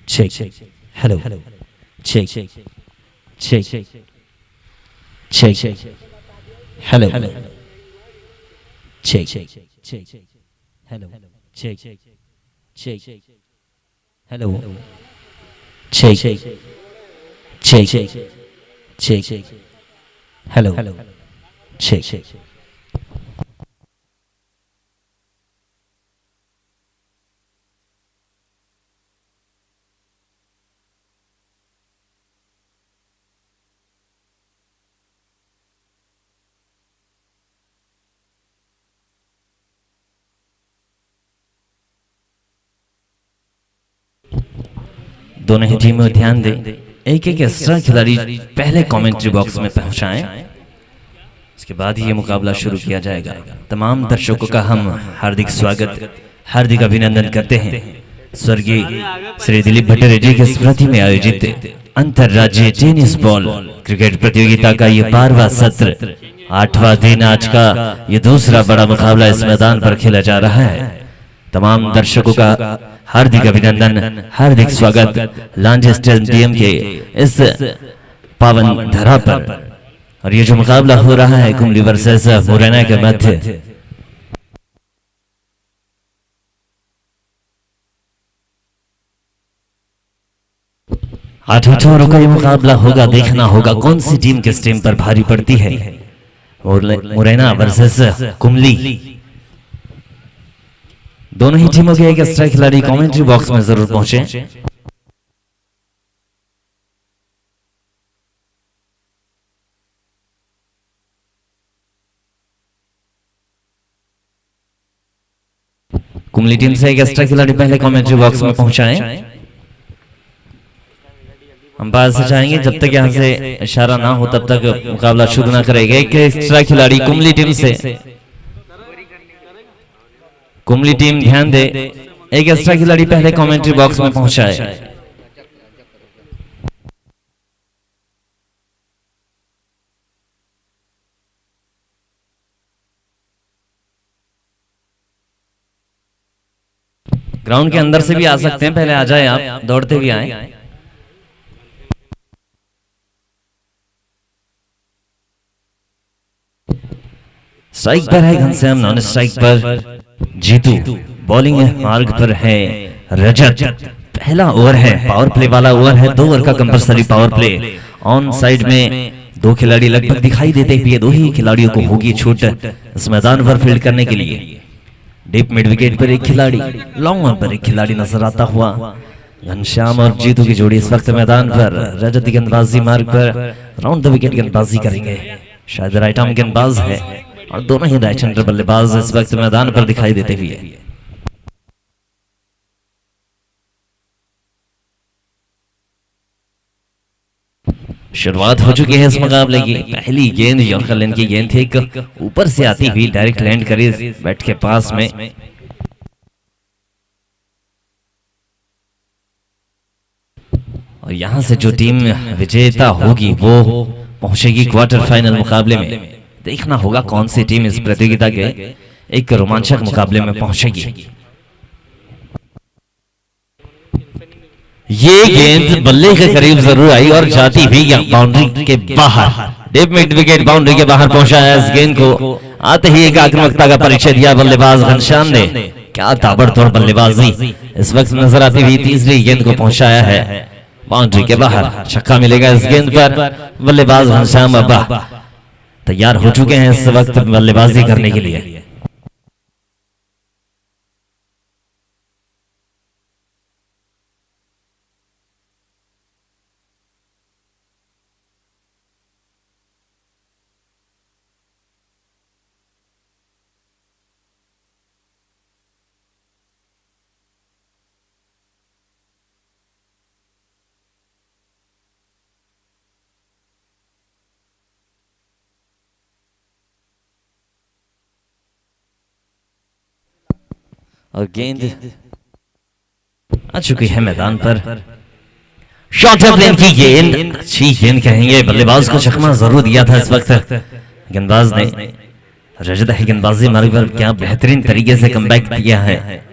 Check. Hello. Check. Check. Check. Hello. Check. Check. Hello. Check. Check. Hello. Check. Check. Check. Hello. Check. दोनों ही टीमों ध्यान दें, एक एक एक्स्ट्रा खिलाड़ी पहले कमेंट्री बॉक्स में पहुंचाएं, इसके बाद ही ये मुकाबला शुरू किया जाएगा। तमाम दर्शकों का हम हार्दिक स्वागत, हार्दिक अभिनंदन करते हैं। स्वर्गीय श्री दिलीप भट्टाचार्य जी की स्मृति में आयोजित अंतर्राज्यीय टेनिस बॉल क्रिकेट प्रतियोगिता का ये 12वां सत्र, 8वां दिन, आज का ये दूसरा बड़ा मुकाबला इस मैदान पर खेला जा रहा है। तमाम दर्शकों का हार्दिक अभिनंदन, हार्दिक स्वागत लांजी स्टेडियम के इस पावन धरा पर। और ये जो मुकाबला हो रहा है कुमली वर्सेस मुरैना के मध्य, आठ छोरों का ये मुकाबला होगा। देखना होगा कौन सी टीम किस टीम पर भारी पड़ती है। मुरैना वर्सेस कुमली, दोनों ही टीमों के एक एक्स्ट्रा खिलाड़ी कमेंट्री बॉक्स में जरूर पहुंचे। कुमली टीम से एक एक्स्ट्रा खिलाड़ी पहले कमेंट्री बॉक्स में पहुंचाएं। हम बात से चाहेंगे जब तक यहां से इशारा ना हो तब तक मुकाबला शुरू ना करेगा। एक एक्स्ट्रा खिलाड़ी कुमली टीम से, कुमली टीम ध्यान दे, एक एक्स्ट्रा खिलाड़ी पहले कमेंट्री बॉक्स में पहुंचाए। ग्राउंड के अंदर से भी आ सकते हैं, पहले आ जाए आप, दौड़ते भी आए। स्ट्राइक पर है घनश्याम, नॉन स्ट्राइक पर जीतू, बॉलिंग मार्ग पर है रजत। पहला ओवर है, पावर प्ले वाला ओवर है, 2 ओवर का compulsory power play. On side में 2 खिलाड़ी लगभग दिखाई देते हुए 2 ही खिलाड़ियों को होगी छूट इस मैदान पर फील्ड करने के लिए। डीप मिड विकेट पर एक खिलाड़ी, लॉन्ग ऑन पर एक खिलाड़ी नजर आता हुआ। घनश्याम और जीतू की जोड़ी इस वक्त मैदान पर। रजत गेंदबाजी मार्ग पर राउंड द विकेट गेंदबाजी करेंगे, शायद राइट आर्म गेंदबाज है, और दोनों ही राइट हैंडर बल्लेबाज इस वक्त मैदान पर दिखाई देते हुए। शुरुआत हो चुकी है इस मुकाबले की। पहली गेंद यॉर्कर की गेंद थी, ऊपर से आती हुई डायरेक्ट लैंड करी बैट के पास में। और यहां से जो टीम विजेता होगी वो पहुंचेगी क्वार्टर फाइनल मुकाबले में। देखना होगा कौन सी टीम इस प्रतियोगिता के एक रोमांचक मुकाबले में पहुंचेगी। ये गेंद बल्ले के करीब जरूर आई और जाती हुई बाउंड्री के बाहर, डीप मिड विकेट बाउंड्री के बाहर पहुंचाया। इस गेंद को आते ही एक आक्रामकता का परिचय दिया बल्लेबाज घनश्याम ने। क्या ताबड़तोड़ बल्लेबाजी इस वक्त नजर आती हुई। तीसरी गेंद को पहुंचाया है बाउंड्री के बाहर। छक्का मिलेगा इस गेंद पर। बल्लेबाज घनश्याम अब्बा तैयार हो चुके हैं इस वक्त बल्लेबाजी करने के लिए। और गेंद आ चुकी है मैदान पर। शॉर्ट ऑफ लेन की गेंद, अच्छी गेंद कहेंगे, बल्लेबाज को चकमा जरूर दिया था इस वक्त गेंदबाज ने। रजत है गेंदबाजी मार्ग पर क्या बेहतरीन तरीके से कमबैक दिया है।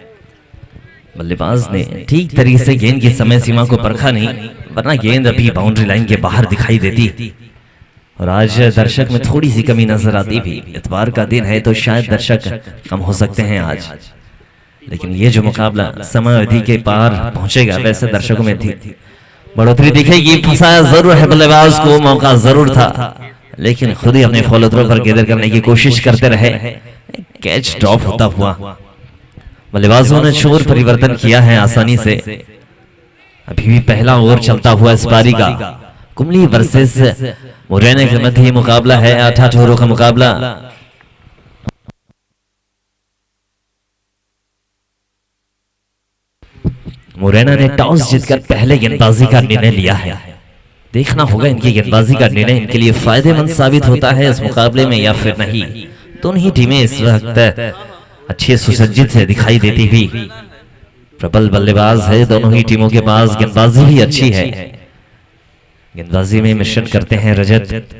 बल्लेबाज ने ठीक तरीके से गेंद की समय सीमा को परखा नहीं, वरना गेंद अभी बाउंड्री लाइन के बाहर दिखाई देती। और आज दर्शक में थोड़ी सी कमी नजर आती भी। इतवार का दिन है तो शायद दर्शक कम हो सकते हैं आज, लेकिन ये जो मुकाबला समय अवधि के पार पहुंचेगा, वैसे दर्शकों में थी बढ़ोतरी दिखेगी। फंसाया जरूर है बल्लेबाज को, मौका जरूर था, लेकिन खुद ही अपने फॉलो थ्रो पर गेंद करने की कोशिश करते रहे। कैच ड्रॉप होता हुआ बल्लेबाजों ने शोर परिवर्तन किया है आसानी से। अभी भी पहला ओवर चलता हुआ इस पारी का कुंबली वर्सेस मुरैना के मध्य ये मुकाबला है, 8 ओवरों का मुकाबला। मुरैना ने टॉस जीतकर पहले गेंदबाजी का निर्णय लिया है। देखना होगा इनकी गेंदबाजी का निर्णय इनके लिए फायदेमंद साबित होता है इस मुकाबले में या फिर नहीं। दोनों ही टीमें इस वक्त अच्छे सुसज्जित से दिखाई देती हुई प्रबल बल्लेबाज है। दोनों ही टीमों के पास गेंदबाजी भी अच्छी है। गेंदबाजी में मिश्रण करते हैं रजत।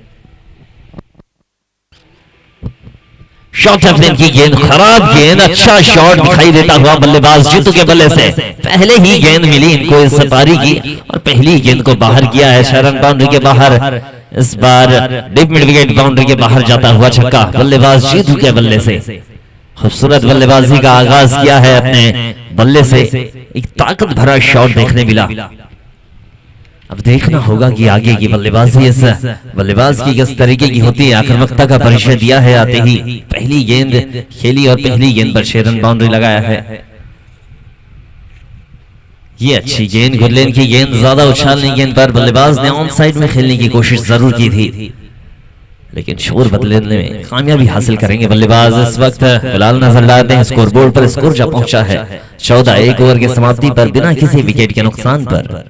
शॉट अपने की गेंद, खराब गेंद, अच्छा शॉट दिखाई देता हुआ बल्लेबाज जीतू के बल्ले से। पहले ही गेंद मिली इनको इस पारी की और पहली गेंद को बाहर किया है शरण बाउंड्री के बाहर। इस बार डीप मिड विकेट बाउंड्री के बाहर जाता हुआ छक्का बल्लेबाज जीतू के बल्ले से। खूबसूरत बल्लेबाजी का आगाज किया है अपने बल्ले से। एक ताकत भरा शॉट देखने मिला। अब देखना होगा कि आगे की बल्लेबाजी इस बल्लेबाज की किस तरीके की होती है। आक्रामकता का परिचय दिया है आते ही। पहली गेंद खेली और पहली गेंद पर 6 रन बाउंड्री लगाया है। ये अच्छी गेंद, गुरलेन की गेंद, ज्यादा उछालने गेंद पर बल्लेबाज ने ऑन साइड में खेलने की कोशिश जरूर की थी, लेकिन शोर बदलने में कामयाबी हासिल करेंगे बल्लेबाज। इस वक्त फिलहाल नजर डालते हैं स्कोर बोर्ड पर। स्कोर जा पहुंचा है 14, 1 ओवर की समाप्ति पर बिना किसी विकेट के नुकसान पर।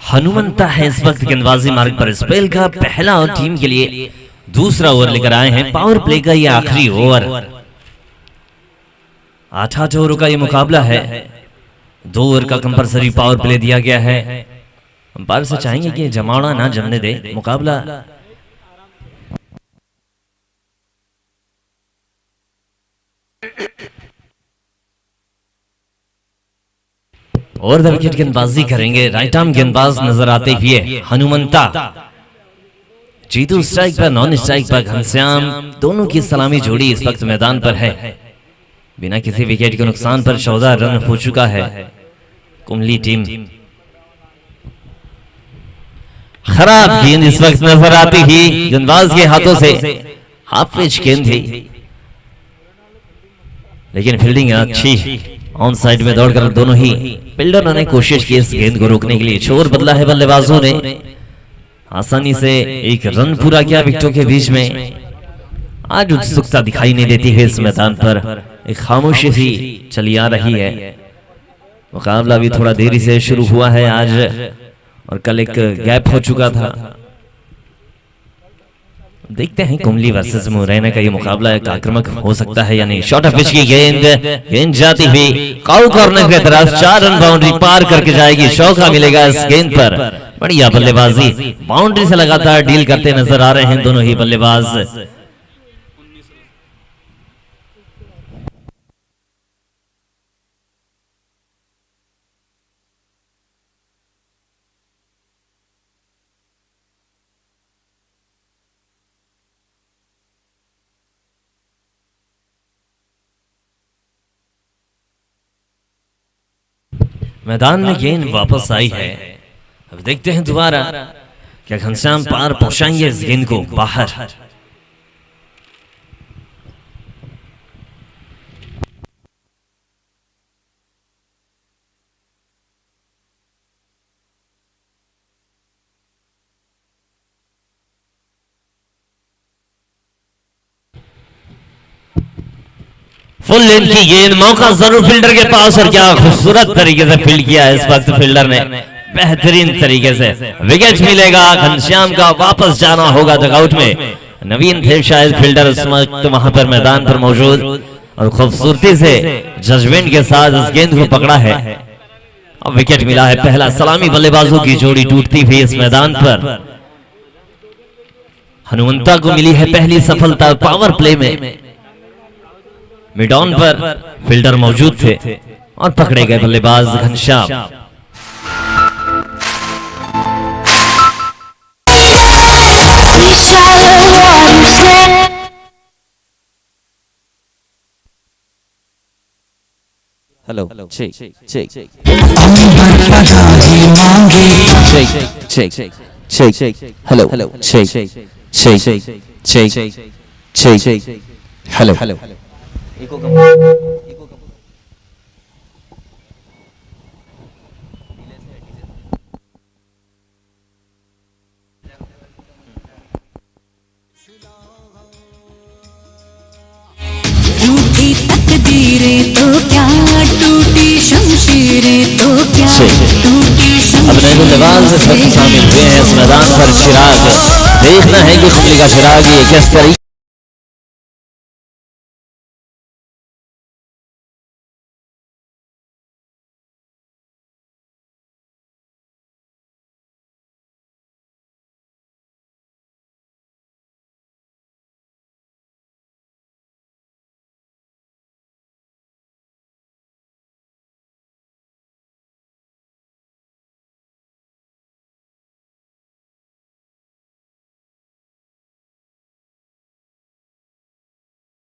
हनुमंता है इस वक्त गेंदबाजी मार्ग पर। स्पेल का पहला और टीम के लिए दूसरा ओवर लेकर आए हैं। पावर प्ले का यह आखिरी ओवर। 8 ओवरों का यह मुकाबला है। 2 ओवर का कंपलसरी पावर प्ले दिया गया है। अंपायर से चाहेंगे कि जमावड़ा ना जमने दे मुकाबला। और द विकेट गेंदबाजी करेंगे राइट आर्म गेंदबाज नजर आते हुए हनुमंता। जीतू स्ट्राइक पर, नॉन स्ट्राइक पर घनश्याम। दोनों की सलामी जोड़ी इस वक्त मैदान पर है। बिना किसी विकेट के नुकसान पर 14 रन हो चुका है कुंबली टीम। खराब गेंद इस वक्त नजर आती ही गेंदबाज के हाथों से। हाफ पिच गेंद थी, लेकिन फील्डिंग अच्छी। ऑन साइड में दौड़कर दोनों ही फील्डरों ने कोशिश की इस गेंद को रोकने के लिए। छोर बदला है बल्लेबाजों ने। आसानी से एक रन पूरा किया विकेटों के बीच में। आज उत्सुकता दिखाई नहीं देती है इस मैदान पर। एक खामोशी सी चली आ रही है। मुकाबला भी थोड़ा देरी से शुरू हुआ है आज, और कल एक गैप हो चुका था। देखते हैं कुंबली वर्सेस मुरैना का ये मुकाबला एक आक्रामक हो सकता है या नहीं। शॉर्ट ऑफ पिच की गेंद जाती हुई काउ कॉर्नर की तरफ। 4 रन बाउंड्री पार करके जाएगी। चौका मिलेगा इस गेंद पर। बढ़िया बल्लेबाजी, बाउंड्री से लगातार डील करते नजर आ रहे हैं दोनों ही बल्लेबाज। मैदान में गेंद वापस आई है। अब देखते हैं दोबारा क्या घनश्याम पार पहुंचाएंगे इस गेंद को बाहर। फुल लेंथ की गेंद, मौका जरूर फील्डर के पास, और क्या खूबसूरत तरीके से फील्ड किया है इस वक्त फील्डर ने, बेहतरीन तरीके से। विकेट मिलेगा, घनश्याम का वापस जाना होगा डगआउट में। नवीन थे शायद फील्डर उस वक्त वहां पर मैदान पर मौजूद, और खूबसूरती से जजमेंट के साथ इस गेंद को पकड़ा है। अब विकेट मिला है पहला। सलामी बल्लेबाजों की जोड़ी टूटती हुई इस मैदान पर। हनुमंता को मिली है पहली सफलता पावर प्ले में। मिड ऑन पर फील्डर मौजूद थे और पकड़े गए बल्लेबाज Ghanshyam. Hello check check check check check hello check check check check hello टूटी तकदीरें तो क्या, टूटी शमशीरें तो क्या, टूटी अब नवाज इस वक्त शामिल हुए हैं इस मैदान पर। चिराग देखना है कि कुमली का चिराग ये किस तरीके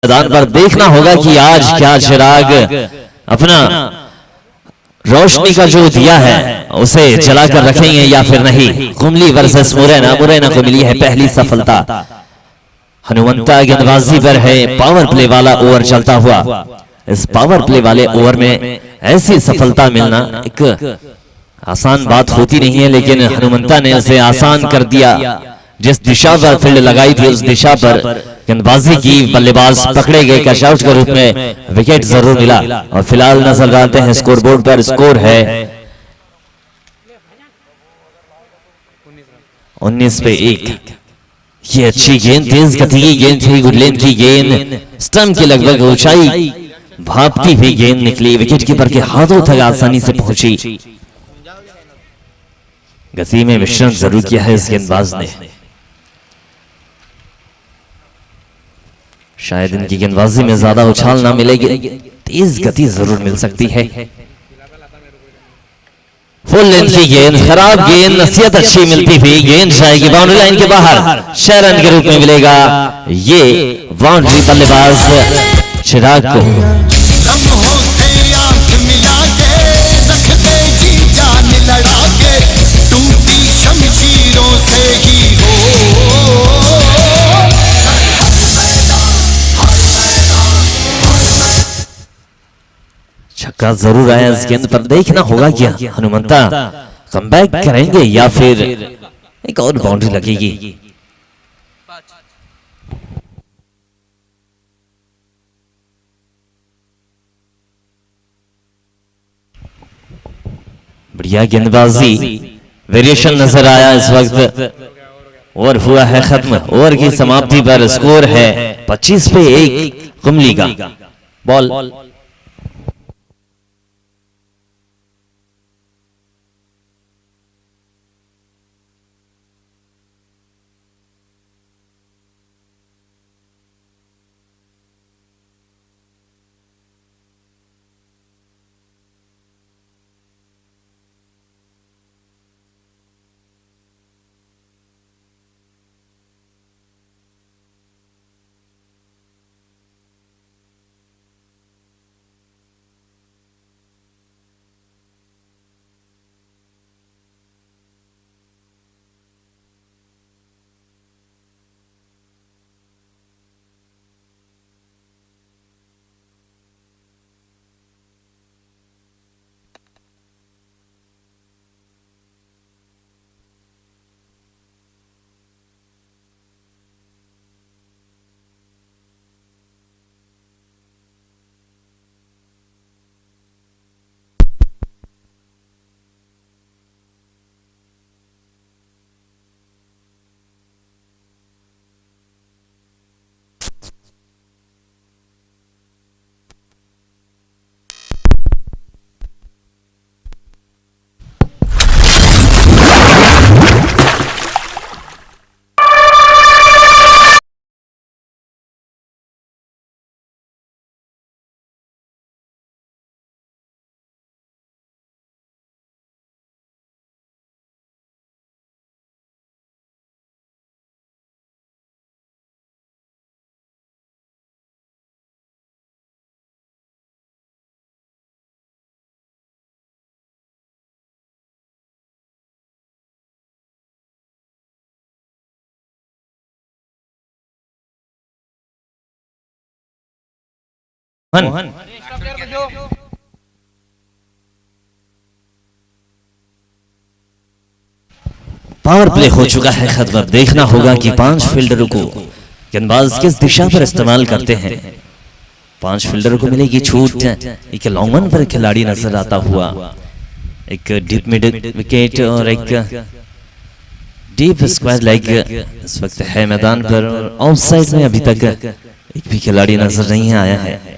मैदान पर देखना होगा कि आज क्या चिराग अपना रोशनी का जो दिया है उसे जलाकर रखेंगे या फिर नहीं। कुमली वर्सेस मुरैना, मुरैना को मिली है पहली सफलता। हनुमंता गेंदबाजी पर है, पावर प्ले वाला ओवर चलता हुआ। इस पावर प्ले वाले ओवर में ऐसी सफलता मिलना एक आसान बात होती नहीं है, लेकिन हनुमंता ने उसे आसान कर दिया। जिस दिशा पर फील्ड लगाई थी उस दिशा पर गेंदबाजी की, बल्लेबाज पकड़े गए, कैच आउट के रूप में विकेट जरूर मिला। और फिलहाल नजर डालते हैं स्कोर बोर्ड पर। स्कोर है 19 पे 1। ये अच्छी गेंद, तेज गति की गेंद थी, गुडलेन की गेंद, स्टंप की लगभग ऊंचाई भापती हुई गेंद निकली, विकेट कीपर के हाथों तक आसानी से पहुंची। गति में मिश्रण जरूर किया है इस गेंदबाज ने। शायद इनकी गेंदबाजी में ज्यादा उछाल ना मिलेगी, तेज गति जरूर मिल सकती है। फुल लेंथ की गेंद, खराब गेंद, नसीहत अच्छी मिलती हुई गेंद जाएगी बाउंड्री लाइन के बाहर, 6 रन के रूप में मिलेगा ये बाउंड्री बल्लेबाज चिराग को। टूटी शमशीरों से ही हो। छक्का जरूर आया इस गेंद पर। देखना होगा क्या हनुमंता कमबैक करेंगे या फिर एक और बाउंड्री लगेगी। बढ़िया गेंदबाजी, वेरिएशन नजर आया इस वक्त। ओवर हुआ है खत्म। ओवर की समाप्ति पर स्कोर है 25 पे 1 कुमली का। बॉल पावर प्ले हो चुका है खत्म। देखना होगा कि 5 फील्डरों को गेंदबाज किस दिशा पर इस्तेमाल करते हैं। 5 फील्डरों को मिलेगी छूट। एक लॉन्ग वन पर खिलाड़ी नजर आता हुआ, एक डीप मिड विकेट और एक डीप स्क्वायर लेग इस वक्त है मैदान पर। ऑफ साइड में अभी तक एक भी खिलाड़ी नजर नहीं आया है।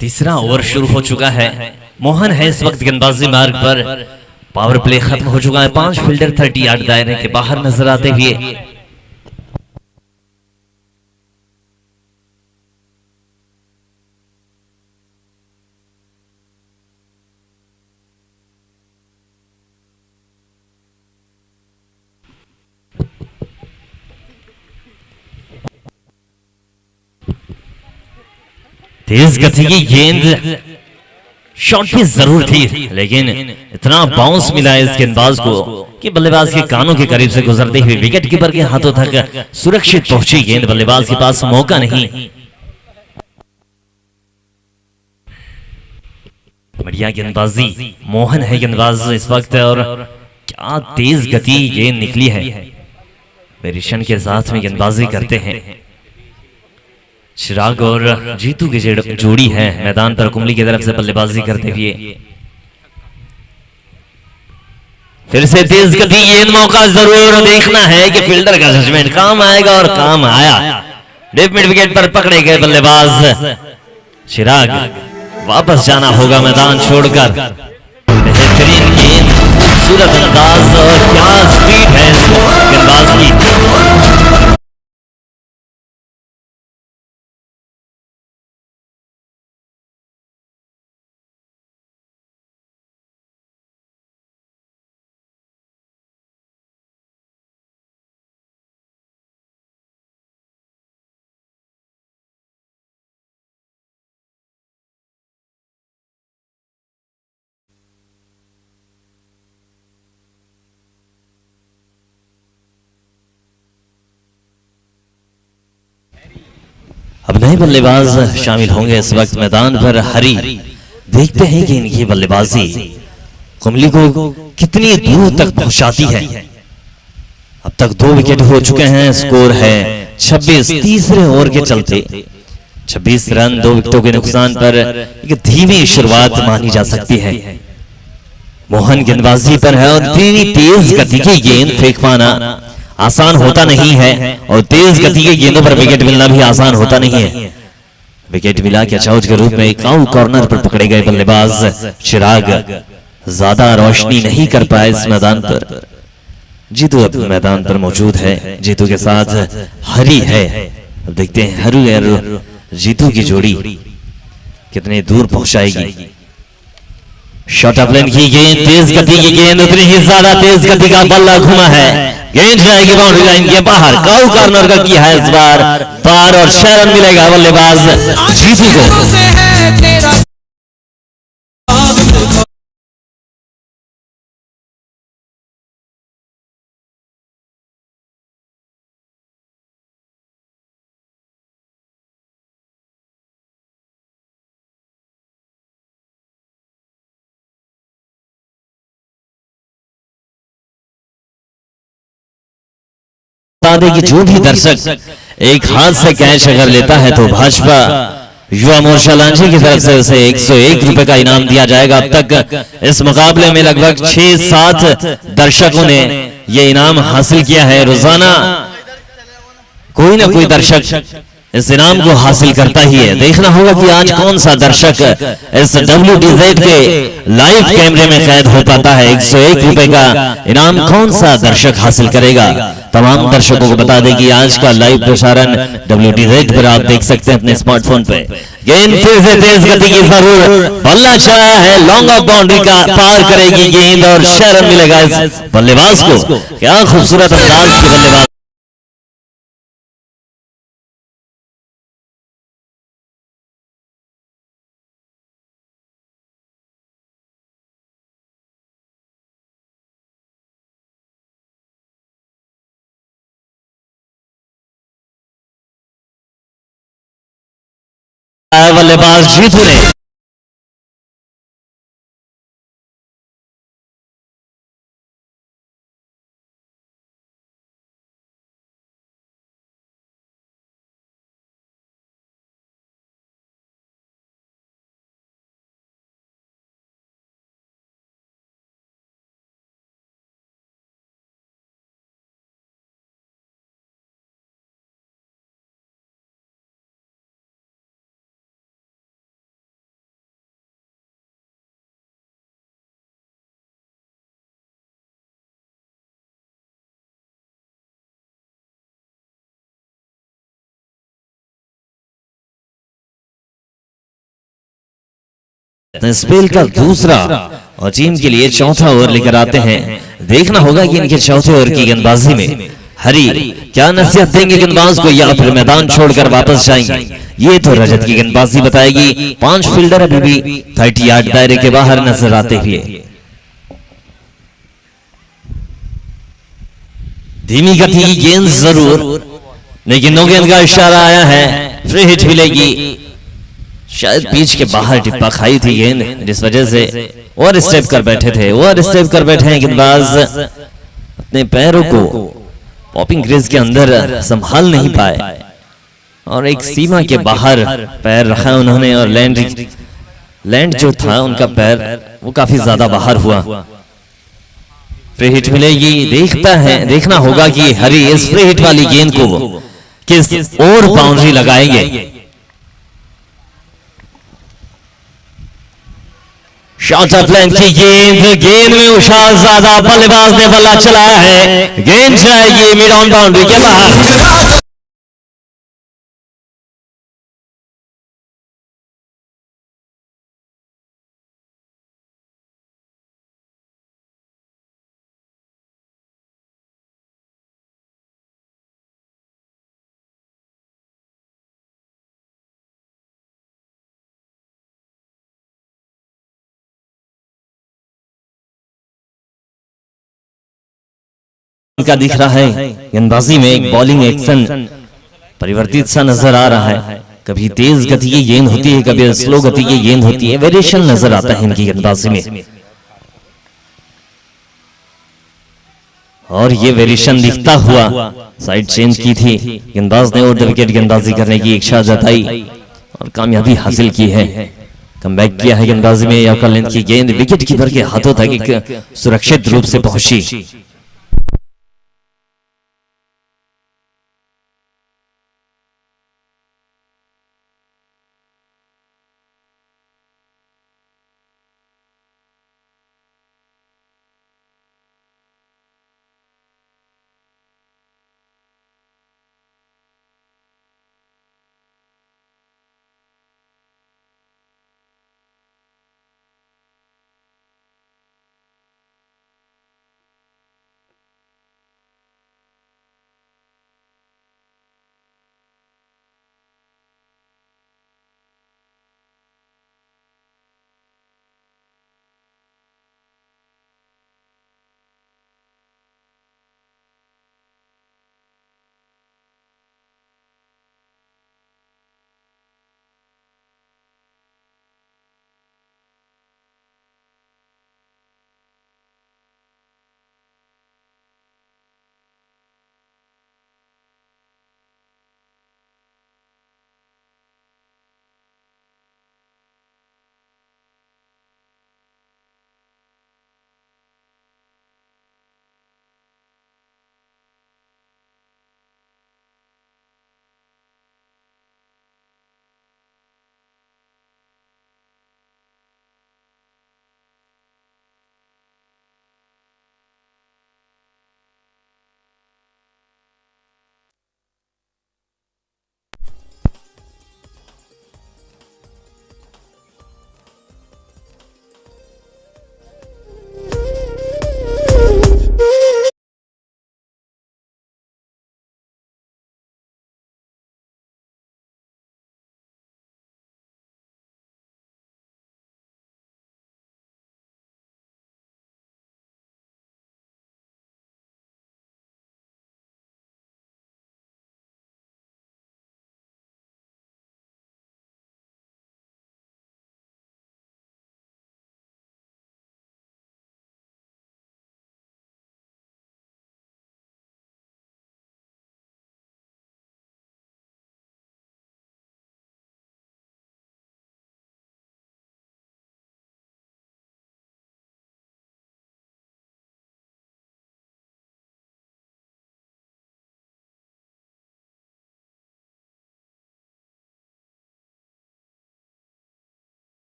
तीसरा ओवर शुरू हो चुका है। मोहन है इस वक्त गेंदबाजी मार्ग पर। पावर प्ले खत्म हो चुका है। 5 फील्डर 30 यार्ड दायरे के बाहर नजर आते हुए। तेज गति की गेंद, शॉट भी जरूर थी, लेकिन इतना बाउंस मिला इस गेंदबाज को कि बल्लेबाज के कानों के करीब से गुजरते हुए विकेट कीपर के हाथों तक सुरक्षित पहुंची गेंद। बल्लेबाज के पास मौका नहीं। बढ़िया गेंदबाजी, मोहन है गेंदबाज इस वक्त और क्या तेज गति गेंद निकली है। वेरिएशन के साथ में गेंदबाजी करते हैं। चिराग और जीतू की जोड़ी है मैदान पर कुंबली की तरफ से बल्लेबाजी करते हुए। फिर से तेज गति गेंद, मौका जरूर देखना है कि फील्डर का जजमेंट काम आएगा और काम आया। डीप मिड विकेट पर पकड़े गए बल्लेबाज चिराग। वापस जाना होगा मैदान छोड़कर। बेहतरीन गेंद, खूबसूरत अंदाज और क्या स्पीड है गेंदबाज की। अब नए बल्लेबाज शामिल होंगे इस वक्त मैदान पर। हरी, देखते हैं कि इनकी बल्लेबाजी कुंबली को कितनी दूर तक पहुंचाती है। अब तक 2 विकेट हो चुके हैं। स्कोर है 26। तीसरे ओवर के चलते 26 रन 2 विकेटों के नुकसान पर एक धीमी शुरुआत मानी जा सकती है। मोहन गेंदबाजी पर है और इतनी तेज गति की गेंद फेंक पाना आसान होता नहीं है और तेज गति के गेंदों पर विकेट मिलना भी आसान होता नहीं है। विकेट मिला के चौथ के रूप में एक आउट कॉर्नर पर पकड़े गए बल्लेबाज चिराग ज्यादा रोशनी नहीं कर पाए इस मैदान पर। जीतू अब मैदान पर मौजूद है। जीतू के साथ हरी है। अब देखते हैं हरी और जीतू की जोड़ी कितने दूर पहुंचाएगी। शॉर्ट ऑफ लेन की गेंद, तेज गति की गेंद, उतनी ही ज्यादा तेज गति का बल्ला घुमा है। गेंद जाएगी बाउंड्री लाइन के बाहर। काउ कॉर्नर का किया है इस बार पार और 6 रन मिलेगा बल्लेबाज जीतू को। कि जो भी दर्शक एक हाथ से कैच अगर लेता है तो भाजपा युवा मोर्चा लांजी की तरफ से उसे 101 रुपए का इनाम दिया जाएगा। अब तक इस मुकाबले में लगभग 6-7 दर्शकों ने यह इनाम हासिल किया है। रोजाना कोई ना कोई दर्शक इस इनाम को हासिल करता ही है। देखना होगा कि आज कौन सा दर्शक इस WDZ के लाइव कैमरे में कैद हो पाता है। 101 रुपए का इनाम कौन सा दर्शक हासिल करेगा। तमाम दर्शकों को बता दें कि आज का लाइव प्रसारण WDZ पर आप देख सकते हैं अपने स्मार्टफोन पे। गेंद फिर से तेज गति की जरूर, बल्ला छाया है, लॉन्ग ऑफ बाउंड्री का पार करेगी गेंद और शर्म मिलेगा इस बल्लेबाज को। क्या खूबसूरत अंदाज के बल्लेबाज। बल्लेबाज जीतू ने स्पेल का दूसरा और टीम के लिए चौथा ओवर लेकर आते हैं। देखना होगा कि इनके चौथे ओवर की गेंदबाजी में हरी क्या नसीहत देंगे गेंदबाज को या फिर मैदान छोड़कर वापस जाएंगे। ये तो रजत की गेंदबाजी बताएगी। 5 फील्डर अभी भी 30 यार्ड दायरे के बाहर नजर आते हुए। धीमी गति की गेंद जरूर, लेकिन नो गेंद का इशारा आया है। फ्री हिट मिलेगी। शायद पिच के बाहर टिप्पा खाई थी गेंद, जिस वजह से ओवर स्टेप कर बैठे थे। ओवर स्टेप कर बैठे हैं गेंदबाज, अपने पैरों को पॉपिंग क्रीज के अंदर संभाल नहीं पाए और एक सीमा के बाहर पैर रखा उन्होंने और लैंड जो था उनका पैर वो काफी ज्यादा बाहर हुआ। फ्री हिट मिलेगी। देखना होगा कि हरी इस फ्री हिट वाली गेंद को किस और बाउंड्री लगाएंगे। शॉट ऑफ लेंथ की गेंद में उछाल ज्यादा, बल्लेबाज ने बल्ला चलाया है। गेंद जाएगी मिड ऑन बाउंड्री के बाहर। का दिख रहा है गेंदबाजी में एक बॉलिंग एक्शन परिवर्तित सा नजर आ रहा है। कभी तेज गति की गेंद होती है, कभी स्लो गति की गेंद होती है। वेरिएशन नजर आता है इनकी गेंदबाजी में और ये वेरिएशन दिखता हुआ साइड चेंज की थी गेंदबाज ने और विकेट गेंदबाजी करने की इच्छा जताई और कामयाबी हासिल की है। कमबैक किया है गेंदबाजी में। यॉर्कर लेंथ की गेंद विकेट कीपर के हाथों तक एक सुरक्षित रूप से पहुंची।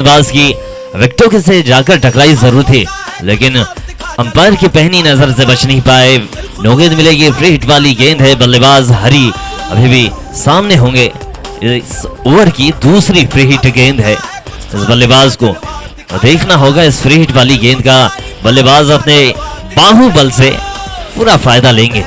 गेंदबाज की विकेटों से जाकर टकराई जरूर थी, लेकिन अंपायर की पहनी नजर से बच नहीं पाए। नो गेंद मिलेगी, फ्री हिट वाली गेंद है। बल्लेबाज हरी अभी भी सामने होंगे। इस ओवर की दूसरी फ्री हिट गेंद है। इस बल्लेबाज को देखना होगा इस फ्री हिट वाली गेंद का। बल्लेबाज अपने बाहुबल से पूरा फायदा लेंगे।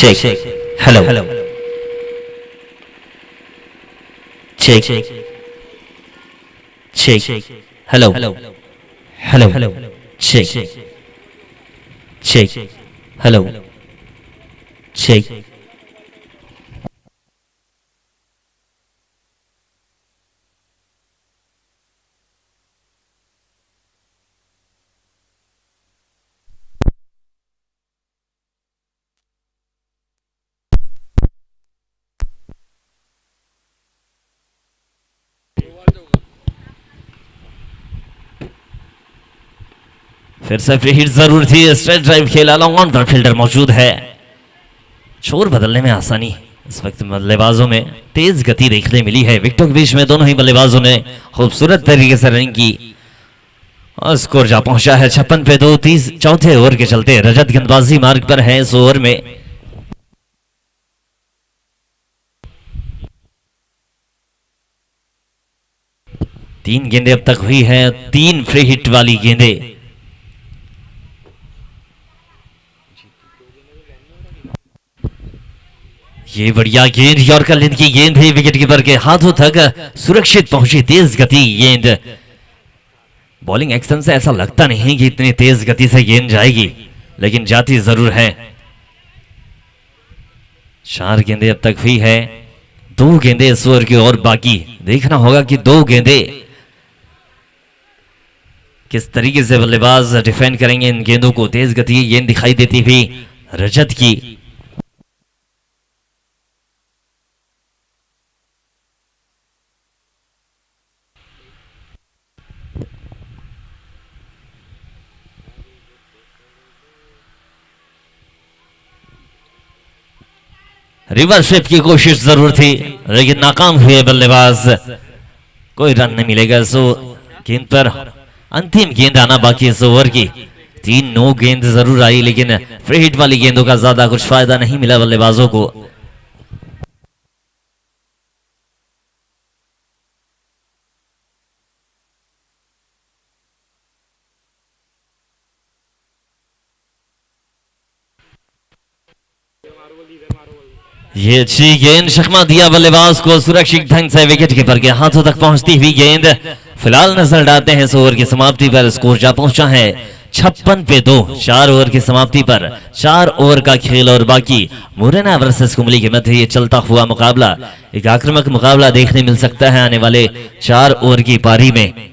Check. Hello. Check. Check. Hello. Hello. Check. Check. Hello. Check. फिर से फ्री हिट जरूर थी। स्ट्रेट ड्राइव खेला, लॉन्ग ऑन पर फील्डर मौजूद है। छोर बदलने में आसानी इस वक्त बल्लेबाजों में तेज गति देखने मिली है। विकेटों के बीच में दोनों ही बल्लेबाजों ने खूबसूरत तरीके से रनिंग की और स्कोर जा पहुंचा है 56 पे 2। चौथे ओवर के चलते रजत गेंदबाजी मार्ग पर है इस ओवर में। तीन गेंदें अब तक हुई हैं, 3 फ्री हिट वाली गेंदें। ये बढ़िया गेंद यॉर्कर लेंथ की गेंद है, विकेट कीपर के हाथों तक सुरक्षित पहुंची। तेज गति गेंद, बॉलिंग एक्शन से ऐसा लगता नहीं कि इतनी तेज गति से गेंद जाएगी, लेकिन जाती जरूर है। 4 गेंदें अब तक हुई है, 2 गेंदें इस ओवर की और बाकी। देखना होगा कि 2 गेंदें किस तरीके से बल्लेबाज डिफेंड करेंगे इन गेंदों को। तेज गति की गेंद दिखाई देती हुई रजत की। रिवर्स स्वीप की कोशिश जरूर थी, लेकिन नाकाम हुए बल्लेबाज। कोई रन नहीं मिलेगा। सो गेंद पर अंतिम गेंद आना बाकी इस ओवर की। 3 नो गेंद जरूर आई, लेकिन फ्री हिट वाली गेंदों का ज्यादा कुछ फायदा नहीं मिला बल्लेबाजों को। ये अच्छी गेंद, शक्मा दिया बल्लेबाज को सुरक्षित ढंग से विकेट कीपर के हाथों तक पहुंचती हुई गेंद। फिलहाल नजर डालते हैं इस ओवर की समाप्ति पर। स्कोर जा पहुंचा है 56 पे 2। 4 ओवर की समाप्ति पर 4 ओवर का खेल और बाकी। मुरैना वर्सेस कुंबली के मध्य ये चलता हुआ मुकाबला, एक आक्रामक मुकाबला देखने मिल सकता है आने वाले 4 ओवर की पारी में।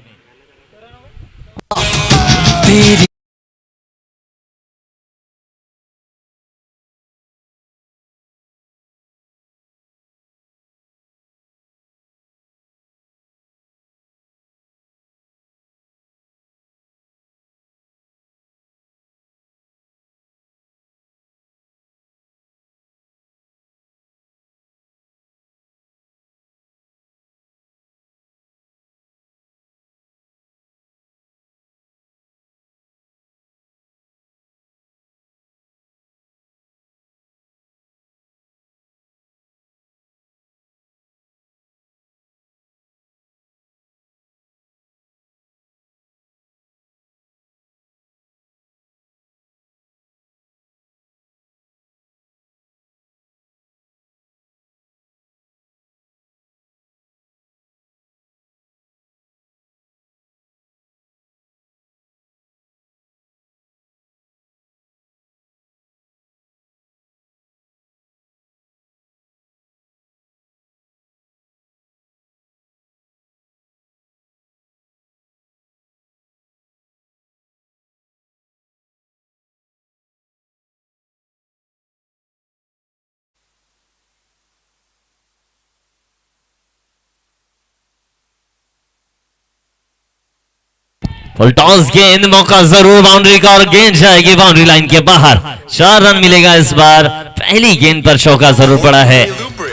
फुल टॉस गेंद, मौका जरूर बाउंड्री का और गेंद जाएगी बाउंड्री लाइन के बाहर। 4 रन मिलेगा इस बार। पहली गेंद पर चौका जरूर पड़ा है।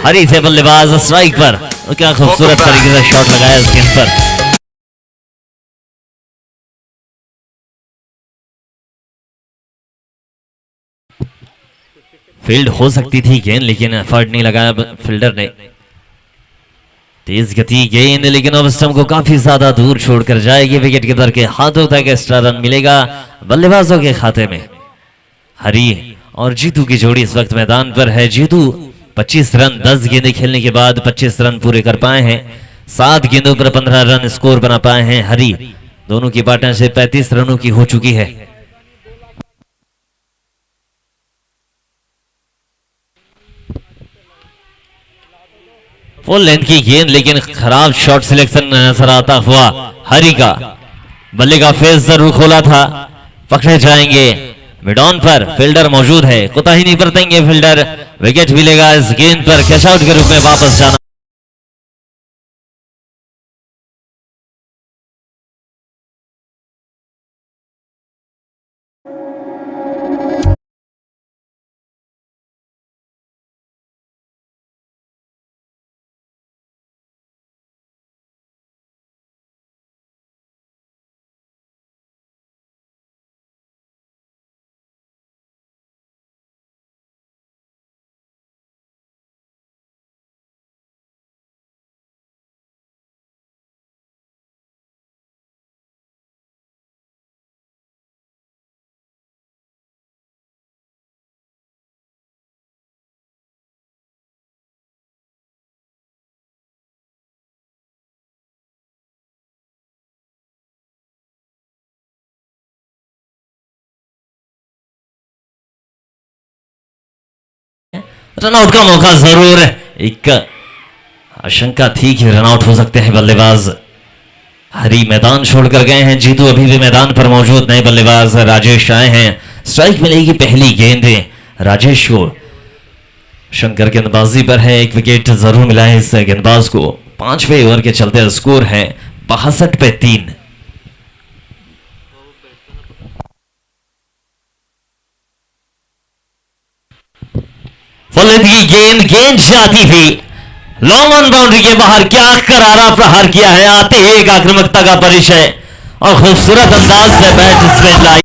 हरी थे बल्लेबाज स्ट्राइक पर। और क्या खूबसूरत तरीके से शॉट लगाया इस गेंद पर। फील्ड हो सकती थी गेंद, लेकिन एफर्ट नहीं लगाया फील्डर ने। तेज गति गेंद, लेकिन अब स्टंप को काफी ज्यादा दूर छोड़कर जाएगी। विकेट कीपर के हाथों तक एक्स्ट्रा रन मिलेगा बल्लेबाजों के खाते में। हरी और जीतू की जोड़ी इस वक्त मैदान पर है। जीतू 25 रन 10 गेंदें खेलने के बाद 25 रन पूरे कर पाए हैं। 7 गेंदों पर 15 रन स्कोर बना पाए हैं। हरी दोनों की पार्टनरशिप 35 रनों की हो चुकी है। फुल लेंथ की गेंद, लेकिन खराब शॉट सिलेक्शन नजर आता हुआ हरी का। बल्ले का फेस जरूर खोला था। पकड़े जाएंगे मिड ऑन पर। फील्डर मौजूद है, कोताही नहीं बरतेंगे फील्डर। विकेट मिलेगा इस गेंद पर। कैच आउट के रूप में वापस जाना। रनआउट का मौका जरूर। एक आशंका थी कि रनआउट हो सकते हैं बल्लेबाज। हरी मैदान छोड़कर गए हैं। जीतू अभी भी मैदान पर मौजूद। नए बल्लेबाज राजेश आए हैं। स्ट्राइक मिलेगी पहली गेंद राजेश को। शंकर गेंदबाजी पर है। एक विकेट जरूर मिला है इस गेंदबाज को। 5वें ओवर के चलते स्कोर है 62 पे 3। फुल की गेंद, गेंद जाती थी लॉन्ग ऑन बाउंड्री के बाहर। क्या करारा प्रहार किया है। आते ही एक आक्रामकता का परिचय और खूबसूरत अंदाज से बैट स्पिन लाई।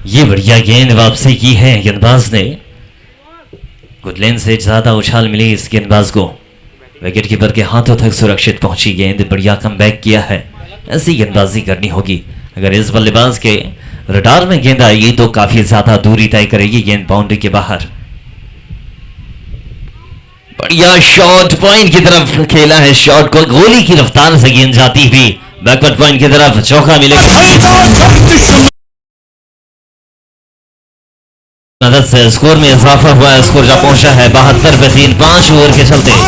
ये बढ़िया गेंद वापसी की है गेंदबाज ने। गुडलैंड से ज्यादा उछाल मिली इस गेंदबाज को। विकेट कीपर के हाथों तक सुरक्षित पहुंची गेंद। बढ़िया कमबैक किया है। ऐसी गेंदबाजी करनी होगी। अगर इस बल्लेबाज के रडार में गेंद आएगी तो काफी ज्यादा दूरी तय करेगी गेंद बाउंड्री के बाहर। बढ़िया शॉट, पॉइंट की तरफ खेला है शॉट को। गोली की रफ्तार से गेंद जाती हुई बैकवर्ड पॉइंट की तरफ। चौका मिलेगा। मदद से स्कोर में इजाफा हुआ है। स्कोर जा पहुंचा है 72 पे 3। 5 ओवर के चलते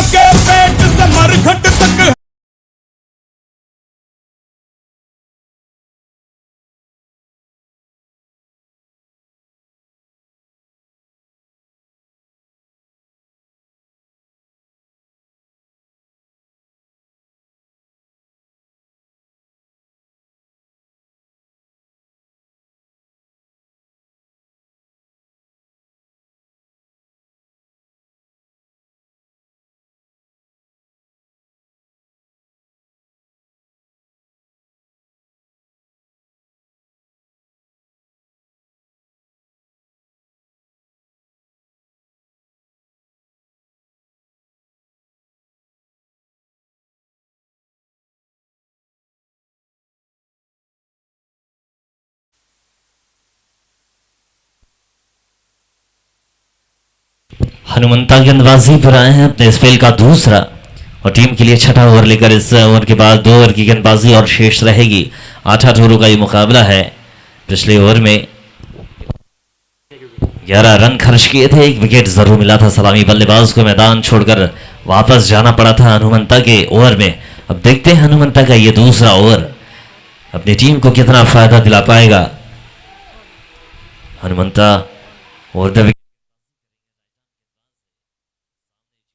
हनुमंता गेंदबाजी पर आए हैं अपने स्पेल का दूसरा और टीम के लिए छठा ओवर लेकर इस ओवर के बाद 2 ओवर की गेंदबाजी और शेष रहेगी। 8 ओवरों का ये मुकाबला है। पिछले ओवर में 11 रन खर्च किए थे, 1 विकेट जरूर मिला था। सलामी बल्लेबाज को मैदान छोड़कर वापस जाना पड़ा था हनुमंता के ओवर में। अब देखते हैं हनुमंता का ये दूसरा ओवर अपनी टीम को कितना फायदा दिला पाएगा। हनुमंता और द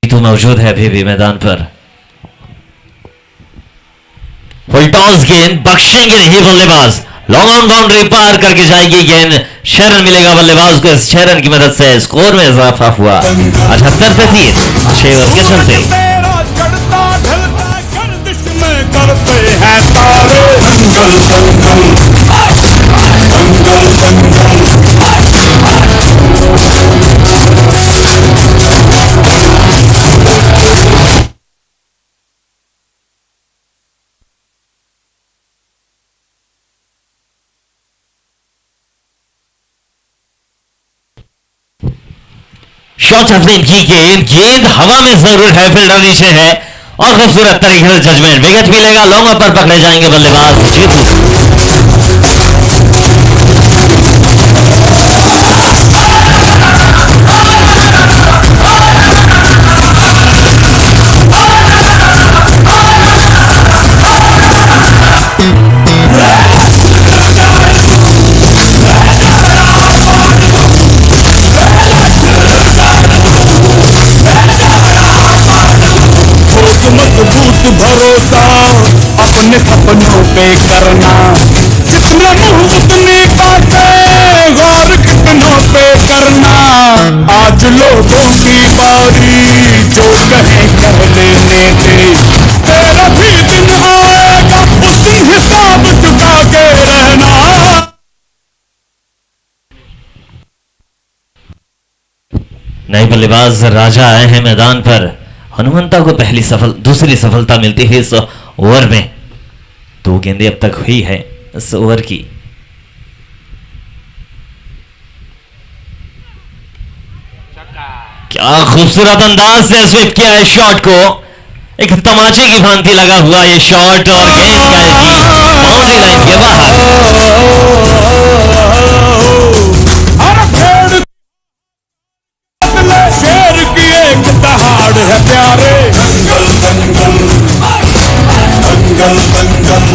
तो मौजूद है अभी भी मैदान पर। फुल टॉस गेंद बख्शेंगे नहीं बल्लेबाज। लॉन्ग ऑन बाउंड्री पार करके जाएगी गेंद। 6 रन मिलेगा बल्लेबाज को। इस 6 रन की मदद से स्कोर में इजाफा हुआ 78 पे 3 6 ओवर के चलते। करते हैं तारे शॉट अफरीन की गेंद हवा में जरूर है, फील्डर नीचे है और खूबसूरत तरीके से जजमेंट। विकेट मिलेगा, लॉन्ग पर पकड़े जाएंगे बल्लेबाज जीतू। मजबूत भरोसा अपने सपनों पे करना, जितना मुंह उतनी बातें, गौर कितनों पे करना। आज लोगों की बारी, जो कहे कह लेने दे। तेरा भी दिन आएगा, उस दिन हिसाब चुका के रहना। नए बल्लेबाज राजा आए हैं मैदान पर। हनुमंता को दूसरी सफलता मिलती है इस ओवर में। 2 गेंदें अब तक हुई है इस ओवर की। क्या खूबसूरत अंदाज से स्विप किया है शॉट को। एक तमाचे की भांति लगा हुआ ये शॉट और गेंद जाएगी बाउंड्री लाइन के बाहर। शेर की एक दहाड़ है प्यारे। दंगल दंगल दंगल दंगल,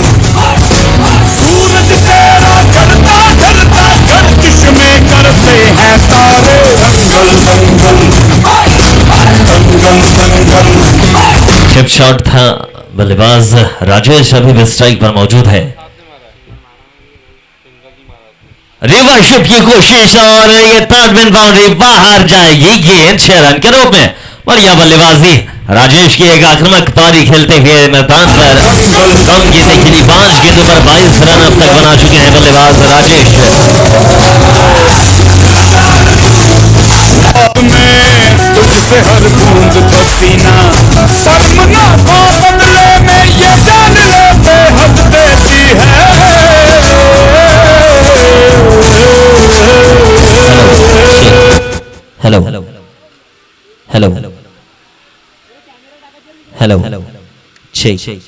सूरज तेरा चढ़ता ढलता गर्दिश में करते हैं तारे। दंगल दंगल दंगल दंगल। चिप शॉट था, बल्लेबाज राजेश अभी भी स्ट्राइक पर मौजूद है। रिवर्सशिप की कोशिश और ये थर्ड मैन बाउंड्री बाहर जाएगी। गेंद 6 रन के रूप में। बढ़िया बल्लेबाजी राजेश की। एक आक्रामक पारी खेलते हुए मैदान पर कम गेंदें खेली। 5 गेंदों पर 22 रन अब तक बना चुके हैं बल्लेबाज राजेश। तुझसे हर बूंद पसीना, शर्म ना खो, बदले में ये जान ले बेहद देती है। Hello hello hello hello hello 6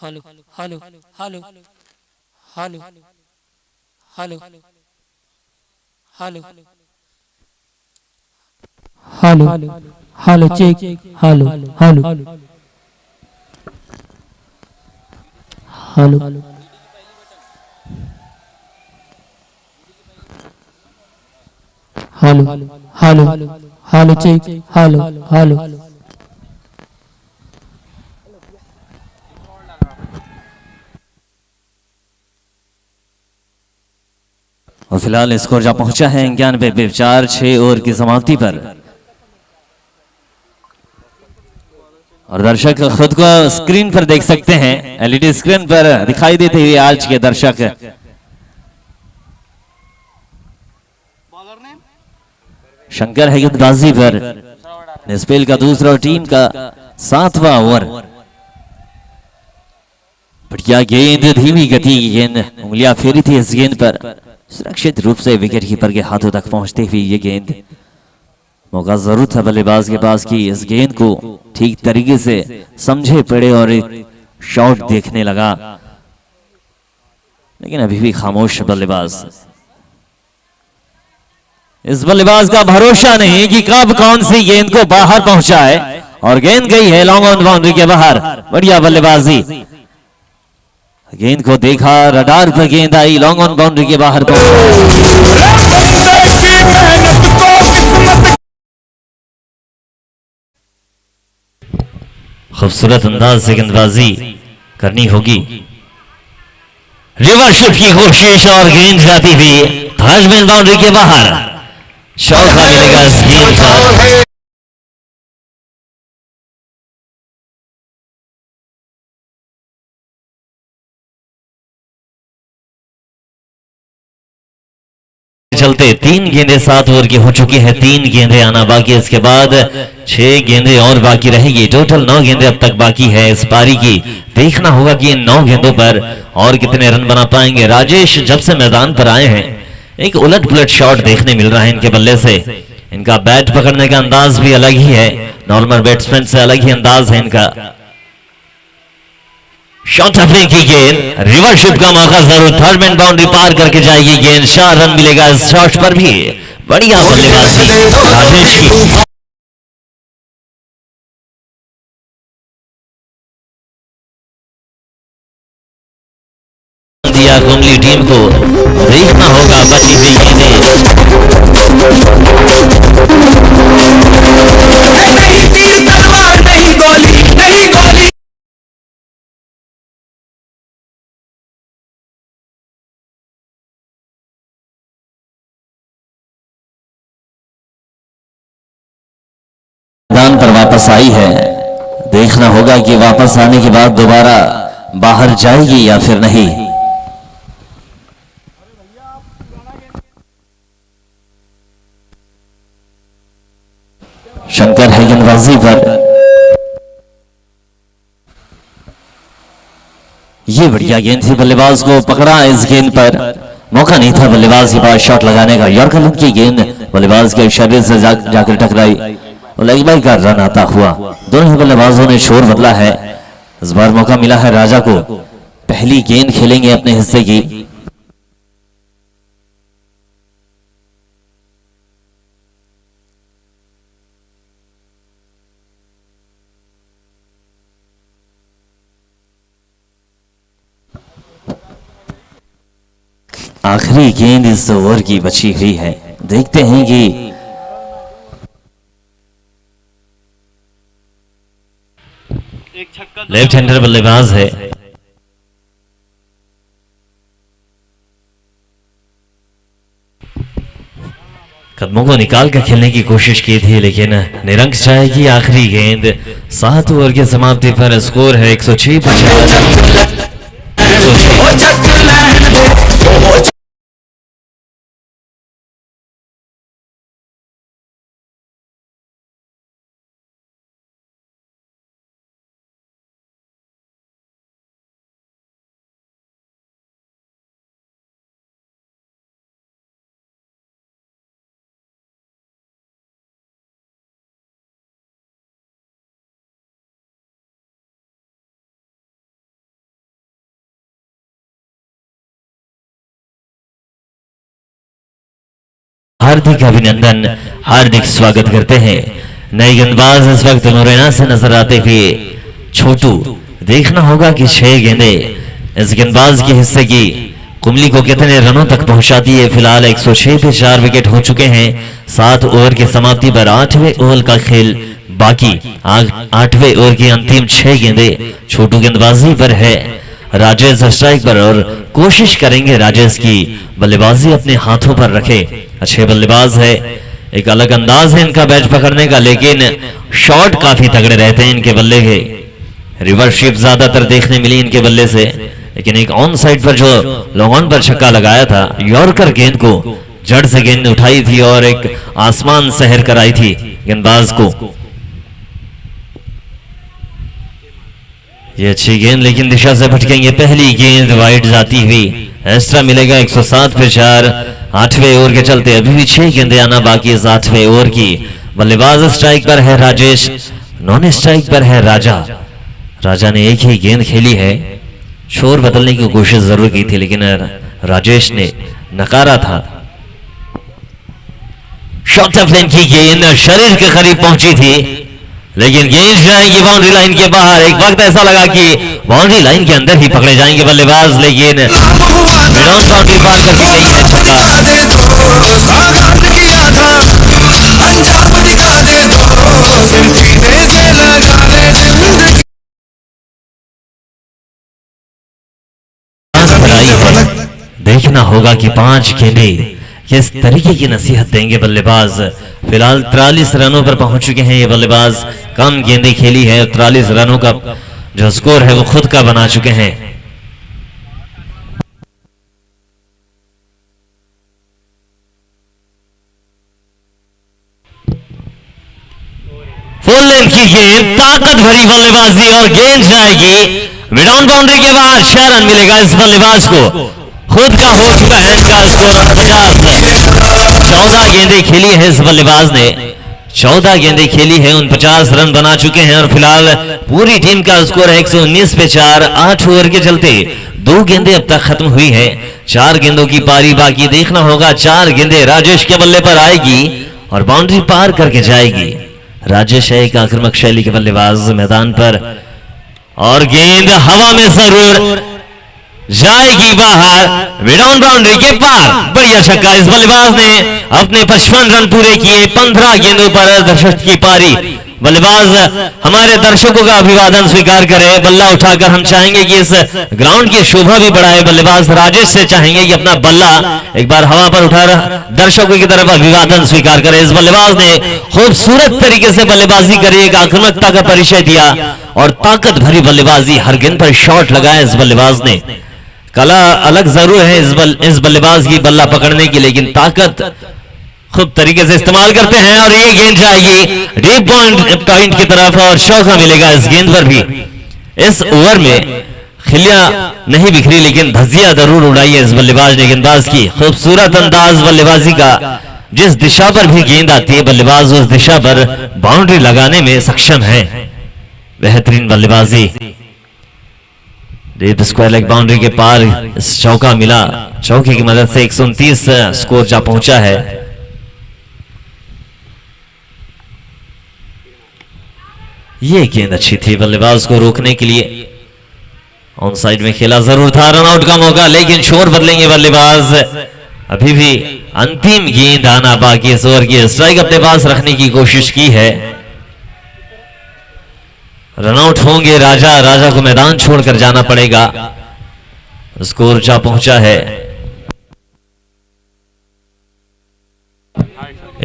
hello hello hello hello hello hello hello hello check hello hello hello hello hello hello check hello hello और फिलहाल स्कोर जा पहुंचा है 91 6 ओवर की समाप्ति पर। और दर्शक खुद को स्क्रीन पर देख सकते हैं, एलईडी स्क्रीन पर दिखाई देते हुए आज के दर्शक। शंकर है गेंदबाजी पर, स्पेल का दूसरा और टीम का 7वां ओवर। बढ़िया गेंद, धीमी गति की गेंद, उंगलियां फेरी थी इस गेंद पर, सुरक्षित रूप से विकेट कीपर के हाथों तक पहुंचते हुए ये गेंद। मौका जरूर था बल्लेबाज के पास कि इस गेंद को ठीक तरीके से समझे पड़े और एक शॉट देखने लगा, लेकिन अभी भी खामोश बल्लेबाज। इस बल्लेबाज का भरोसा नहीं कि कब कौन सी गेंद को बाहर पहुंचाए, और गेंद गई है लॉन्ग ऑन बाउंड्री के बाहर। बढ़िया बल्लेबाजी, गेंद को देखा, रडार पर गेंद आई, लॉन्ग ऑन बाउंड्री के बाहर खूबसूरत अंदाज से गेंदबाजी करनी होगी। रिवर्स की कोशिश और गेंद जाती हुई थर्ड बाउंड्री के बाहर। चौका मिलेगा इस गेंद का। चलते 3 गेंदें 7 ओवर की हो चुकी है, 3 गेंदें आना बाकी, इसके बाद 6 गेंदें और बाकी रहेगी। टोटल 9 गेंदें अब तक बाकी है इस पारी की। देखना होगा कि इन 9 गेंदों पर और कितने रन बना पाएंगे। राजेश जब से मैदान पर आए हैं एक उलट पुलट शॉट देखने मिल रहा है इनके बल्ले से। इनका बैट पकड़ने का अंदाज भी अलग ही है, नॉर्मल बैट्समैन से अलग ही अंदाज है इनका। शॉट अपने की गेंद, रिवर्सशिप का मौका जरूर, थर्ड मैन बाउंड्री पार करके जाएगी गेंद, 4 रन मिलेगा इस शॉट पर भी। बढ़िया बल्लेबाजी राजेश की। दिया कुंबली टीम को, देखना होगा बची हुई गेंदें। मैदान पर वापस आई है, देखना होगा कि वापस आने के बाद दोबारा बाहर जाएगी या फिर नहीं। शंकर है गेंदबाजी पर, ये बढ़िया गेंद थी, बल्लेबाज को पकड़ा इस गेंद पर, मौका नहीं था बल्लेबाज के पास शॉट लगाने का। यॉर्कर लंब की गेंद बल्लेबाज के शरीर से जाकर टकराई, लेग बाई का रन आता हुआ। दोनों ही बल्लेबाजों ने शोर बदला है। इस बार मौका मिला है राजा को, पहली गेंद खेलेंगे अपने हिस्से की। आखिरी गेंद इस ओवर की बची हुई है, देखते हैं कि लेफ्ट हैंडर बल्लेबाज है, कदमों को निकाल कर खेलने की कोशिश की थी, लेकिन निरंक जाएगी आखिरी गेंद। 7 ओवर की समाप्ति पर स्कोर है 106 पर। हार्दिक अभिनंदन, हार्दिक स्वागत करते हैं। नए गेंदबाज इस वक्त मुरैना से नजर आते हुए छोटू। देखना होगा कि 6 गेंदें इस गेंदबाज के हिस्से की कुमली को कितने रनों तक पहुंचा दिए। फिलहाल 106 पे 4 विकेट हो चुके हैं। 7 ओवर की समाप्ति पर 8वें ओवर का खेल बाकी। 8वें ओवर की अंतिम 6 गेंदें छोटू गेंदबाजी पर है, राजेश स्ट्राइक पर, और कोशिश करेंगे राजेश की बल्लेबाजी अपने हाथों पर रखे। अच्छे बल्लेबाज है, एक अलग अंदाज है इनका बैट पकड़ने का, लेकिन शॉट काफी तगड़े रहते हैं इनके बल्ले के। रिवर्स शिप ज्यादातर देखने मिली इनके बल्ले से, लेकिन एक ऑन साइड पर जो लॉन्ग ऑन पर छक्का लगाया था, यॉर्कर गेंद को जड़ से गेंद उठाई थी और एक आसमान सहर कराई थी गेंदबाज को। ये अच्छी गेंद लेकिन दिशा से भटकेंगे। पहली गेंद वाइड जाती हुई, एक्स्ट्रा मिलेगा। 107 पे 4 8वें ओवर के चलते अभी भी 6 गेंदें आना बाकी है 8वें ओवर की। बल्लेबाज स्ट्राइक पर है राजेश, नॉन स्ट्राइक पर है राजा। राजा ने एक ही गेंद खेली है, शोर बदलने की कोशिश जरूर की थी लेकिन राजेश ने नकारा था। शॉर्ट ऑफ लेन की गेंद शरीर के करीब पहुंची थी, लेकिन गेंद जाएगी बाउंड्री लाइन के बाहर। एक वक्त ऐसा लगा कि बाउंड्री लाइन के अंदर ही पकड़े जाएंगे बल्लेबाज, लेकिन मिड-ऑन बाउंड्री पार करके गई है छक्का। देखना होगा कि 5 गेंदें किस तरीके की नसीहत देंगे बल्लेबाज। फिलहाल 43 रनों पर पहुंच चुके हैं ये बल्लेबाज। कम गेंदें खेली है, 43 रनों का जो स्कोर है वो खुद का बना चुके हैं। फुल लेंथ की गेंद, ताकत भरी बल्लेबाजी और गेंद जाएगी मिड ऑन बाउंड्री के बाहर। 6 रन मिलेगा इस बल्लेबाज को, खुद का हो चुका है इसका स्कोर 50। 14 गेंदें खेली है इस बल्लेबाज ने, 14 गेंदें खेली है, 49 रन बना चुके हैं और फिलहाल पूरी टीम का स्कोर है 119 पे 4। 8 ओवर के चलते 2 गेंदें अब तक खत्म हुई है, 4 गेंदों की पारी बाकी। देखना होगा 4 गेंदें राजेश के बल्ले पर आएगी और बाउंड्री पार करके जाएगी। राजेश है एक आक्रामक शैली के बल्लेबाज मैदान पर, और गेंद हवा में जरूर जाएगी बाहर, मिड ऑन बाउंड्री के पार। बढ़िया छक्का इस बल्लेबाज ने अपने 55 रन पूरे किए 15 गेंदों पर। दर्शक की पारी, बल्लेबाज हमारे दर्शकों का अभिवादन स्वीकार करे। बल्ला उठाकर हम चाहेंगे कि इस ग्राउंड की शोभा भी बढ़ाए। बल्लेबाज राजेश से चाहेंगे कि अपना बल्ला एक बार हवा पर उठा दर्शकों की तरफ अभिवादन स्वीकार करे। इस बल्लेबाज ने खूबसूरत तरीके से बल्लेबाजी करी, एक आक्रामकता का परिचय दिया और ताकत भरी बल्लेबाजी, हर गेंद पर शॉट लगाया इस बल्लेबाज ने। कला अलग जरूर है इस बल्लेबाज की बल्ला पकड़ने की, लेकिन ताकत खूब तरीके से इस्तेमाल करते हैं और ये गेंद जाएगी डीप पॉइंट की तरफ और चौका मिलेगा इस गेंद पर भी। इस ओवर में खिलिया नहीं बिखरी लेकिन धजिया जरूर उड़ाई है इस बल्लेबाज ने। गेंदबाज की खूबसूरत अंदाज बल्लेबाजी का, जिस दिशा पर भी गेंद आती है बल्लेबाज उस दिशा पर बाउंड्री लगाने में सक्षम है। बेहतरीन बल्लेबाजी, डीप स्क्वायर लेग बाउंड्री के पार इस चौका मिला। चौके की मदद से 129 स्कोर जा पहुंचा है। ये गेंद अच्छी थी बल्लेबाज को रोकने के लिए, ऑन साइड में खेला जरूर था, रन आउट का मौका, लेकिन शोर बदलेंगे बल्लेबाज। अभी भी अंतिम गेंद आना बाकी, इस ओवर की स्ट्राइक अपने पास रखने की कोशिश की है। रनआउट होंगे राजा को मैदान छोड़कर जाना पड़ेगा। स्कोर जा पहुंचा है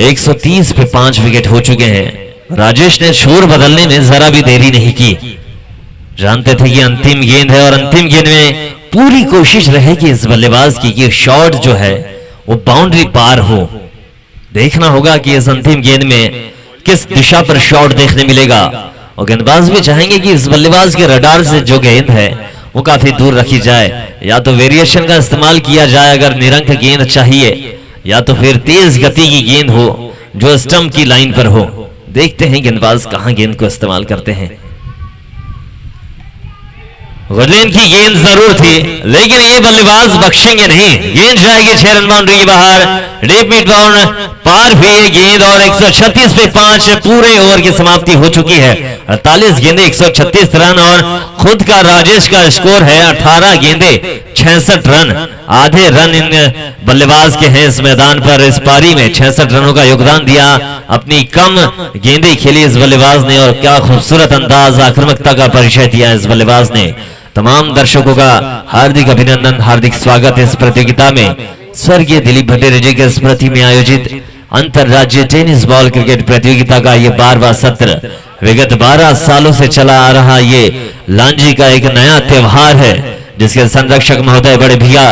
130 पे 5 विकेट हो चुके हैं। राजेश ने शोर बदलने में जरा भी देरी नहीं की, जानते थे कि अंतिम गेंद है और अंतिम गेंद में पूरी कोशिश रहेगी इस बल्लेबाज की कि शॉट जो है वो बाउंड्री पार हो। देखना होगा कि इस अंतिम गेंद में किस दिशा पर शॉट देखने मिलेगा, और गेंदबाज भी चाहेंगे कि इस बल्लेबाज के रडार से जो गेंद है वो काफी दूर रखी जाए, या तो वेरिएशन का इस्तेमाल किया जाए अगर निरंक गेंद चाहिए, या तो फिर तेज गति की गेंद हो जो स्टंप की लाइन पर हो। देखते हैं गेंदबाज कहां गेंद को इस्तेमाल करते हैं। वुडलैंड की गेंद जरूर थी लेकिन ये बल्लेबाज बख्शेंगे नहीं, गेंद जाएगी 6 रन बाउंड्री के बाहर, डीप मिड बाउंड पार भी ये गेंद और 136 पे 5 पूरे ओवर की समाप्ति हो चुकी है। 48 गेंदे 136 रन और खुद का राजेश का स्कोर है 18 गेंदे 66 रन, आधे रन इन बल्लेबाज के हैं इस मैदान पर। इस पारी में 66 रनों का योगदान दिया, अपनी कम गेंदें खेली इस बल्लेबाज ने और क्या खूबसूरत अंदाज आक्रामकता का परिचय दिया इस बल्लेबाज ने। तमाम दर्शकों का हार्दिक अभिनंदन, हार्दिक स्वागत इस प्रतियोगिता में। स्वर्गीय दिलीप भटेरे जी के स्मृति में आयोजित अंतरराज्यीय टेनिस बॉल क्रिकेट प्रतियोगिता का ये 12वां सत्र, विगत 12 सालों से चला आ रहा ये लांजी का एक नया त्योहार है, जिसके संरक्षक महोदय बड़े भैया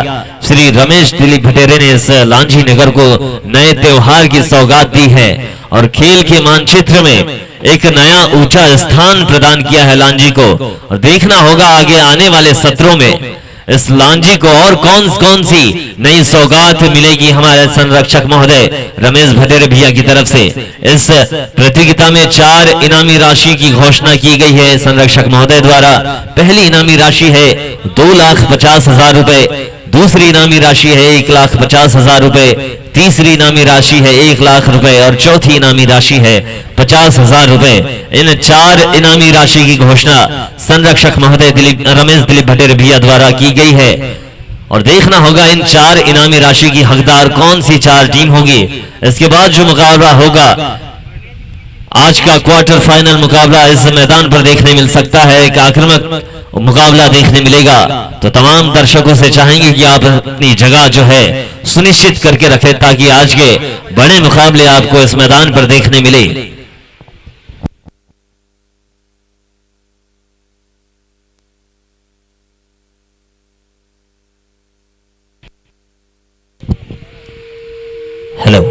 श्री रमेश दिलीप भटेरे ने इस लांजी नगर को नए त्योहार की सौगात दी है और खेल के मानचित्र में एक नया ऊंचा स्थान प्रदान किया है लांजी को। और देखना होगा आगे आने वाले सत्रों में इस लांजी को और कौन सी नई सौगात मिलेगी हमारे संरक्षक महोदय रमेश भटेरे भैया की तरफ से। इस प्रतियोगिता में 4 इनामी राशि की घोषणा की गई है संरक्षक महोदय द्वारा। पहली इनामी राशि है 2,50,000 रुपए, दूसरी इनामी राशि है 1,50,000 रुपए, तीसरी इनामी राशि है 1 लाख रुपए और चौथी इनामी राशि है 50,000 रुपए। इन 4 इनामी राशि की घोषणा संरक्षक महोदय रमेश दिलीप भटेरे भैया द्वारा की गई है और देखना होगा इन 4 इनामी राशि की हकदार कौन सी 4 टीम होगी। इसके बाद जो मुकाबला होगा, आज का क्वार्टर फाइनल मुकाबला इस मैदान पर देखने मिल सकता है, एक आक्रामक मुकाबला देखने मिलेगा। तो तमाम दर्शकों से चाहेंगे कि आप अपनी जगह जो है सुनिश्चित करके रखें ताकि आज के बड़े मुकाबले आपको इस मैदान पर देखने मिले। Hello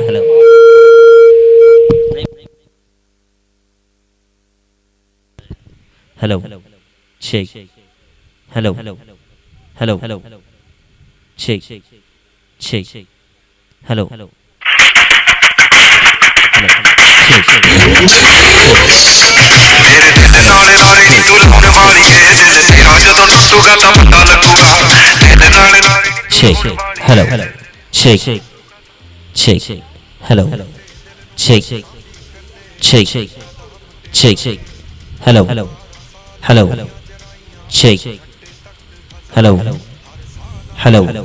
hello check, hello hello check check, hello check, hello check check, hello check check check, hello hello check, hello hello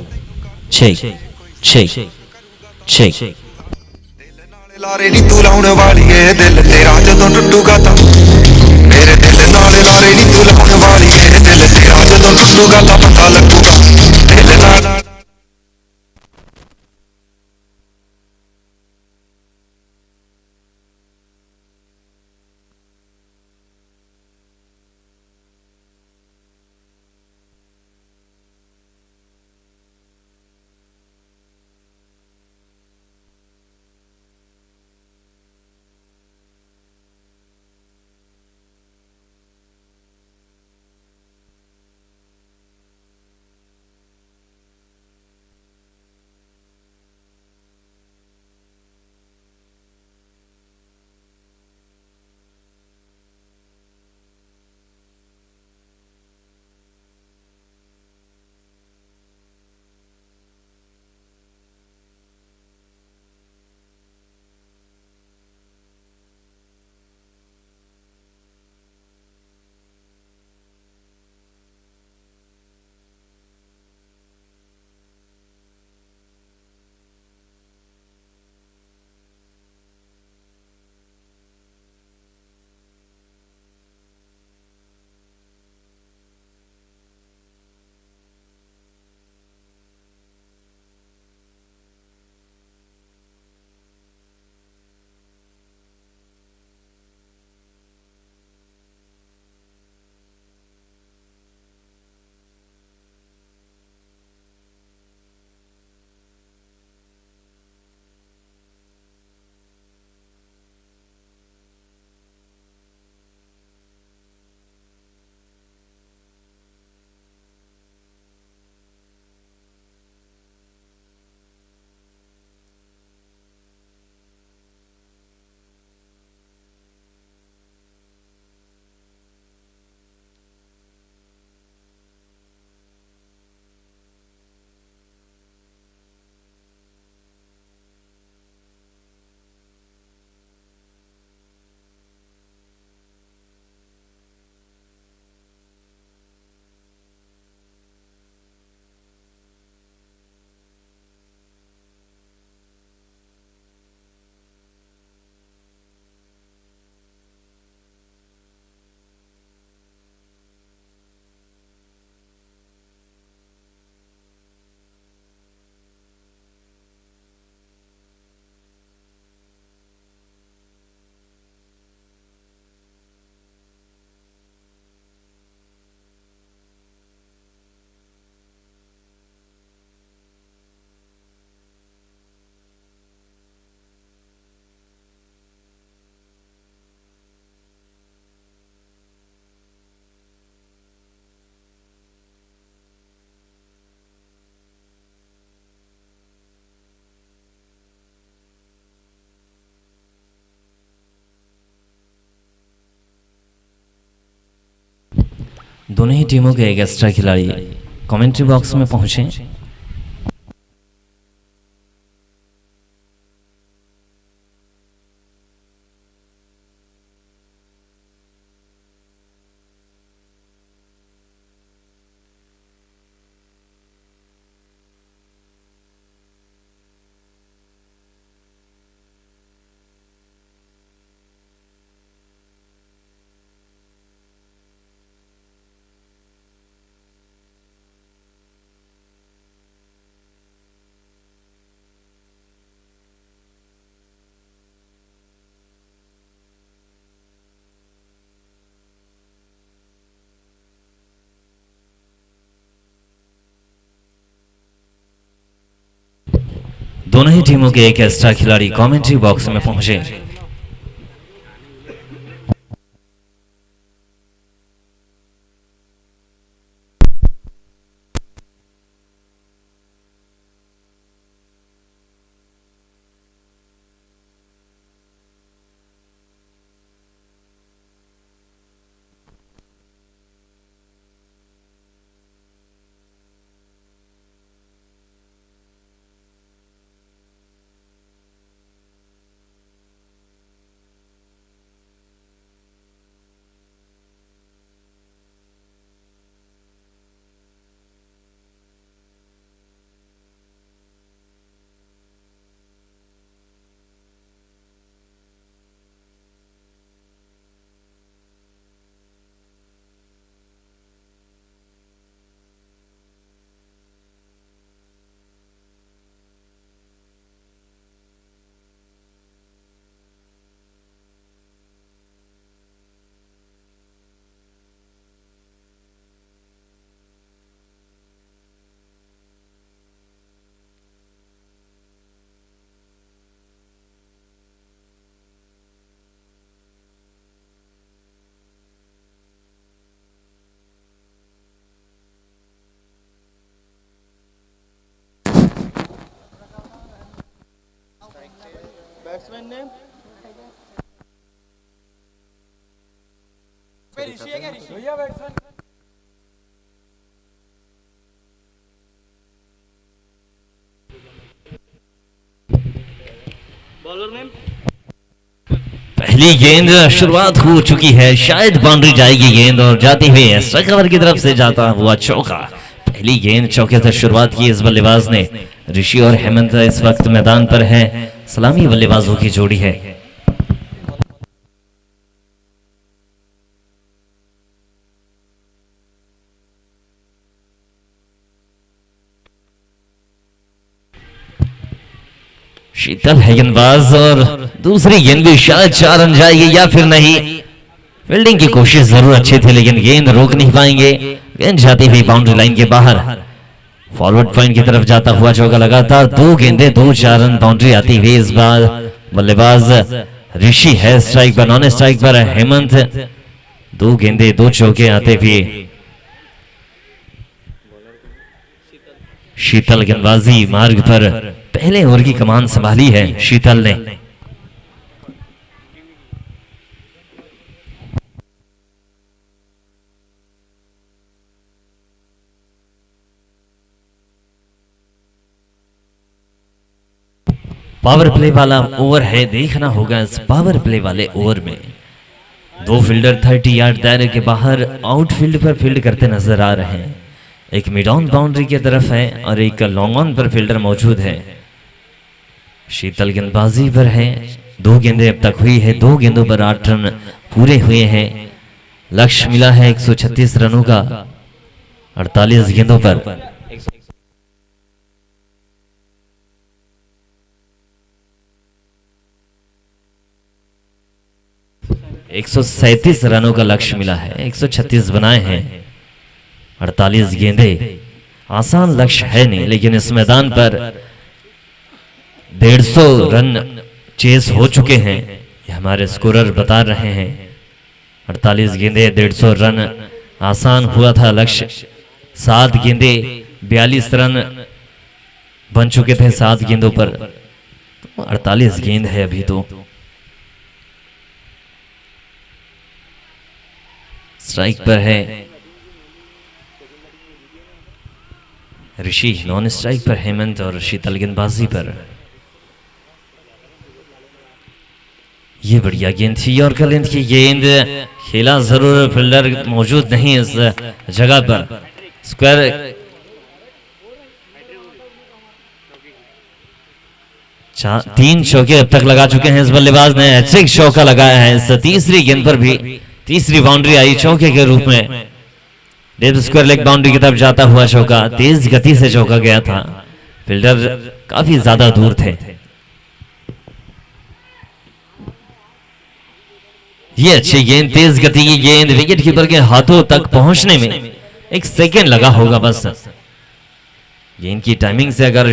check check check. लारे नी तू लाउण वाली है दिल तेरा जदों टुटूगा तां, मेरे दिल नाल लारे नी तू लाउण वाली है दिल तेरा जदों टुटूगा तां पता लगूगा दिल नाल। दोनों ही टीमों के एक एक्स्ट्रा खिलाड़ी कमेंट्री बॉक्स में पहुंचे। दोनों ही टीमों के एक एक्स्ट्रा खिलाड़ी कमेंट्री बॉक्स में पहुंचे। पहली गेंद शुरुआत हो चुकी है, शायद बाउंड्री जाएगी गेंद और जाती हुई एक्स्ट्रा कवर की तरफ से जाता हुआ चौका। पहली गेंद चौके से शुरुआत की इस बल्लेबाज ने। ऋषि और हेमंत इस वक्त मैदान पर हैं, सलामी बल्लेबाजों की जोड़ी है। शीतल है गेंदबाज और दूसरी गेंद भी शायद 4 रन जाएगी या फिर नहीं। फील्डिंग की कोशिश जरूर अच्छी थी लेकिन गेंद रोक नहीं पाएंगे। गेंद जाती हुई बाउंड्री लाइन के बाहर, फॉरवर्ड पॉइंट की तरफ जाता हुआ चौका। लगातार 2 गेंदें 2-4 रन बाउंड्री आती हुई। इस बार बल्लेबाज ऋषि है स्ट्राइक पर, नॉन स्ट्राइक पर हेमंत। 2 गेंदें 2 चौके आते हुए। शीतल गेंदबाजी मार्ग पर पहले ओवर की कमान संभाली है शीतल ने। पावर प्ले वाला ओवर है, देखना होगा इस पावर प्ले वाले ओवर में 2 फील्डर 30 यार्ड दायरे के बाहर आउटफील्ड पर फील्ड करते नजर आ रहे हैं। एक मिड ऑन बाउंड्री की तरफ है और एक लॉन्ग ऑन पर फील्डर मौजूद है। शीतल गेंदबाजी पर है, 2 गेंदें अब तक हुई है, 2 गेंदों पर 8 रन पूरे हुए हैं। लक्ष्य मिला है 136 रनों का 48 गेंदों पर। 137 रनों का लक्ष्य मिला है, 136 बनाए हैं, 48 गेंदें। आसान लक्ष्य है नहीं लेकिन इस मैदान पर 150 रन चेस हो चुके हैं, ये हमारे स्कोरर बता रहे हैं। 48 गेंदें 150 रन आसान हुआ था लक्ष्य। 7 गेंदें 42 रन बन चुके थे 7 गेंदों पर, 48 गेंद है अभी तो। स्ट्राइक पर है ऋषि नॉन स्ट्राइक पर हेमंत और शीतल गेंदबाजी पर। ये बढ़िया गेंद थी और लेंथ की गेंद खेला जरूर, फील्डर मौजूद नहीं इस जगह पर। स्क्वायर 3 चौके अब तक लगा चुके हैं इस बल्लेबाज ने। हैट्रिक चौका लगाया है इस तीसरी गेंद पर भी, तीसरी बाउंड्री आई चौके के रूप में। डेप स्क्वायर लेग बाउंड्री की तरफ जाता हुआ चौका, तेज गति से चौका गया था, फील्डर काफी ज्यादा दूर थे। ये अच्छी गेंद, तेज गति की गेंद, विकेट कीपर के हाथों तक पहुंचने में 1 सेकेंड लगा होगा बस। गेंद की टाइमिंग से अगर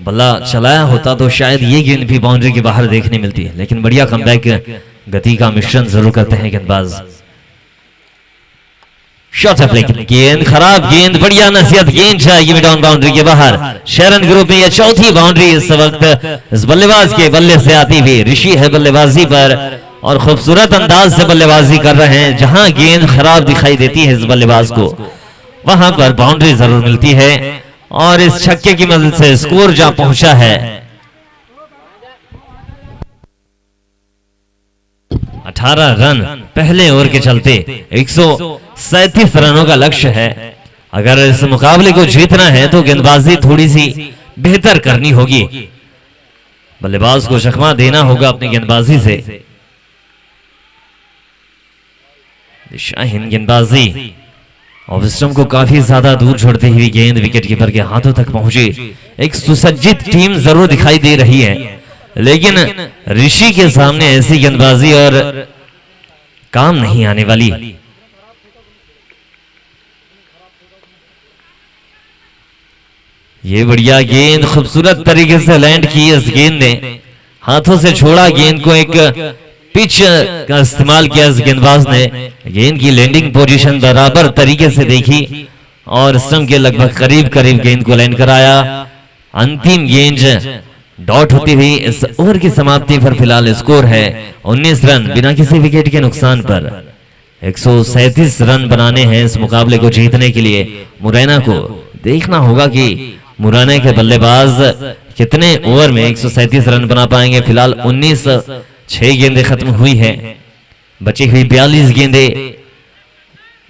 बल्ला चलाया होता तो शायद ये गेंद भी बाउंड्री के बाहर देखने मिलती है, लेकिन बढ़िया कमबैक, गति का मिश्रण जरूर करते हैं गेंदबाज। शॉट ऑफ लेग, गेंद खराब गेंद, बढ़िया नसीहत, गेंद जाएगी डाउन बाउंड्री के बाहर। शेरन ग्रुप में यह चौथी बाउंड्री इस वक्त इस बल्लेबाज के बल्ले से आती हुई। ऋषि है बल्लेबाजी पर और खूबसूरत अंदाज से बल्लेबाजी कर रहे हैं। जहां गेंद खराब दिखाई देती है इस बल्लेबाज को, वहां पर बाउंड्री जरूर मिलती है और इस छक्के की मदद से स्कोर जहां पहुंचा है 18 रन पहले ओवर के चलते। 137 रनों का लक्ष्य है। अगर इस मुकाबले को जीतना है तो गेंदबाजी थोड़ी सी बेहतर करनी होगी, बल्लेबाज को चकमा देना होगा अपनी गेंदबाजी से। दिशाहीन गेंदबाजी और विस्टम को काफी ज्यादा दूर छोड़ती हुई गेंद विकेट कीपर के हाथों तक पहुंची। एक सुसज्जित टीम जरूर दिखाई दे रही है, लेकिन ऋषि के सामने ऐसी गेंदबाजी और काम नहीं आने वाली। ये बढ़िया गेंद खूबसूरत तरीके से लैंड की इस गेंद ने, हाथों से छोड़ा गेंद को, एक पिच का इस्तेमाल किया इस गेंदबाज ने। गेंद की लैंडिंग पोजीशन बराबर तरीके से देखी और स्टंप के लगभग करीब करीब गेंद को लैंड कराया। अंतिम गेंद डॉट होती हुई इस ओवर की समाप्ति पर फिलहाल स्कोर है 19 रन बिना किसी विकेट के नुकसान पर। 137 रन बनाने हैं इस मुकाबले को जीतने के लिए। मुरैना को देखना होगा कि मुरैना के बल्लेबाज कितने ओवर में 137 रन बना पाएंगे। फिलहाल 6 गेंदें खत्म हुई हैं, बची हुई 42 गेंदें,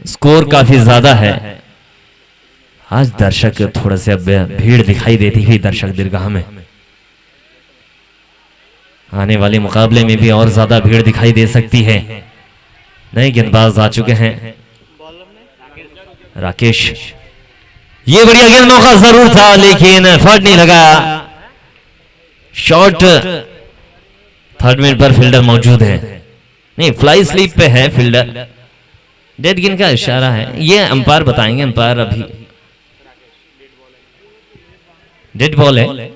स्कोर काफी ज्यादा है। आज दर्शक थोड़ा से अब भीड़ दिखाई देती हुई दर्शक दीर्घा में, आने वाले मुकाबले में भी और ज्यादा भीड़ दिखाई दे सकती है। नए गेंदबाज आ चुके हैं, राकेश। ये बढ़िया गेंद, मौका जरूर था लेकिन फट नहीं लगा। शॉट थर्ड मिनट पर फील्डर मौजूद है, नहीं फ्लाई स्लीप पे है फील्डर। डेड गेंद का इशारा है, ये अंपायर बताएंगे। अंपायर अभी डेड बॉल है।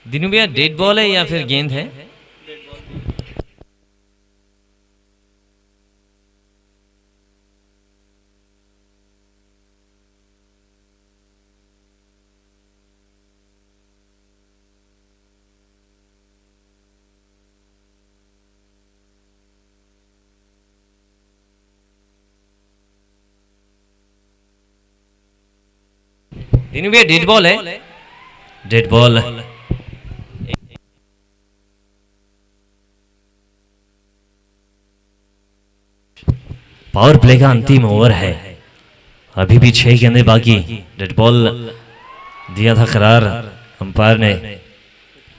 दिनू भैया डेड बॉल है या फिर गेंद है? दिनू भैया डेड बॉल है, डेड बॉल। पावर प्ले का अंतिम ओवर है, अभी भी 6 गेंदें बाकी। डेड बॉल दिया था करार अंपायर ने।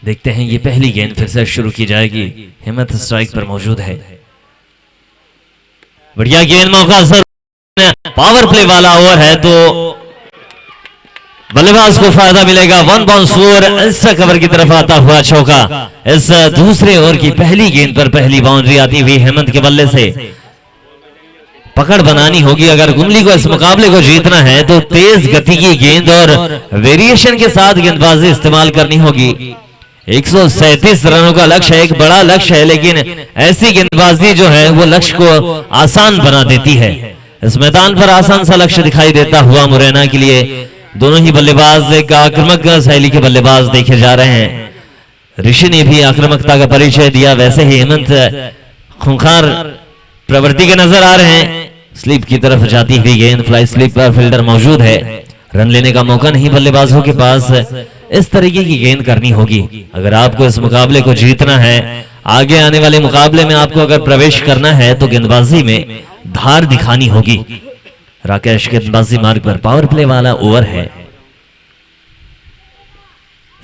देखते हैं ये पहली गेंद फिर से शुरू की जाएगी। हिम्मत स्ट्राइक पर मौजूद है। बढ़िया गेंद, मौका जरूर। पावर प्ले वाला ओवर है तो बल्लेबाज को फायदा मिलेगा। 1 बाउंस 4 एक्स्ट्रा कवर की तरफ आता हुआ चौका। इस दूसरे ओवर की पहली गेंद पर पहली बाउंड्री आती हुई हेमंत के बल्ले से। पकड़ बनानी होगी अगर गुमली को इस मुकाबले को जीतना है तो तेज गति की गेंद और वेरिएशन के साथ गेंदबाजी इस्तेमाल करनी होगी। 137 रनों का लक्ष्य है, एक बड़ा लक्ष्य है, लेकिन ऐसी गेंदबाजी जो है वो लक्ष्य को आसान बना देती है। इस मैदान पर आसान सा लक्ष्य दिखाई देता हुआ मुरैना के लिए दोनों ही बल्लेबाज एक आक्रामक शैली के बल्लेबाज देखे जा रहे हैं। ऋषि ने भी आक्रामकता का परिचय दिया, वैसे ही हेमंत खूंखार प्रवृत्ति के नजर आ रहे हैं। स्लिप की तरफ जाती हुई गेंद, फ्लाई स्लिप पर फील्डर मौजूद है, रन लेने का मौका नहीं बल्लेबाजों के पास। इस तरीके की गेंद करनी होगी अगर आपको इस मुकाबले को जीतना है। आगे आने वाले मुकाबले में आपको अगर प्रवेश करना है तो गेंदबाजी में धार दिखानी होगी। राकेश गेंदबाजी मार्ग पर पावर प्ले वाला ओवर है।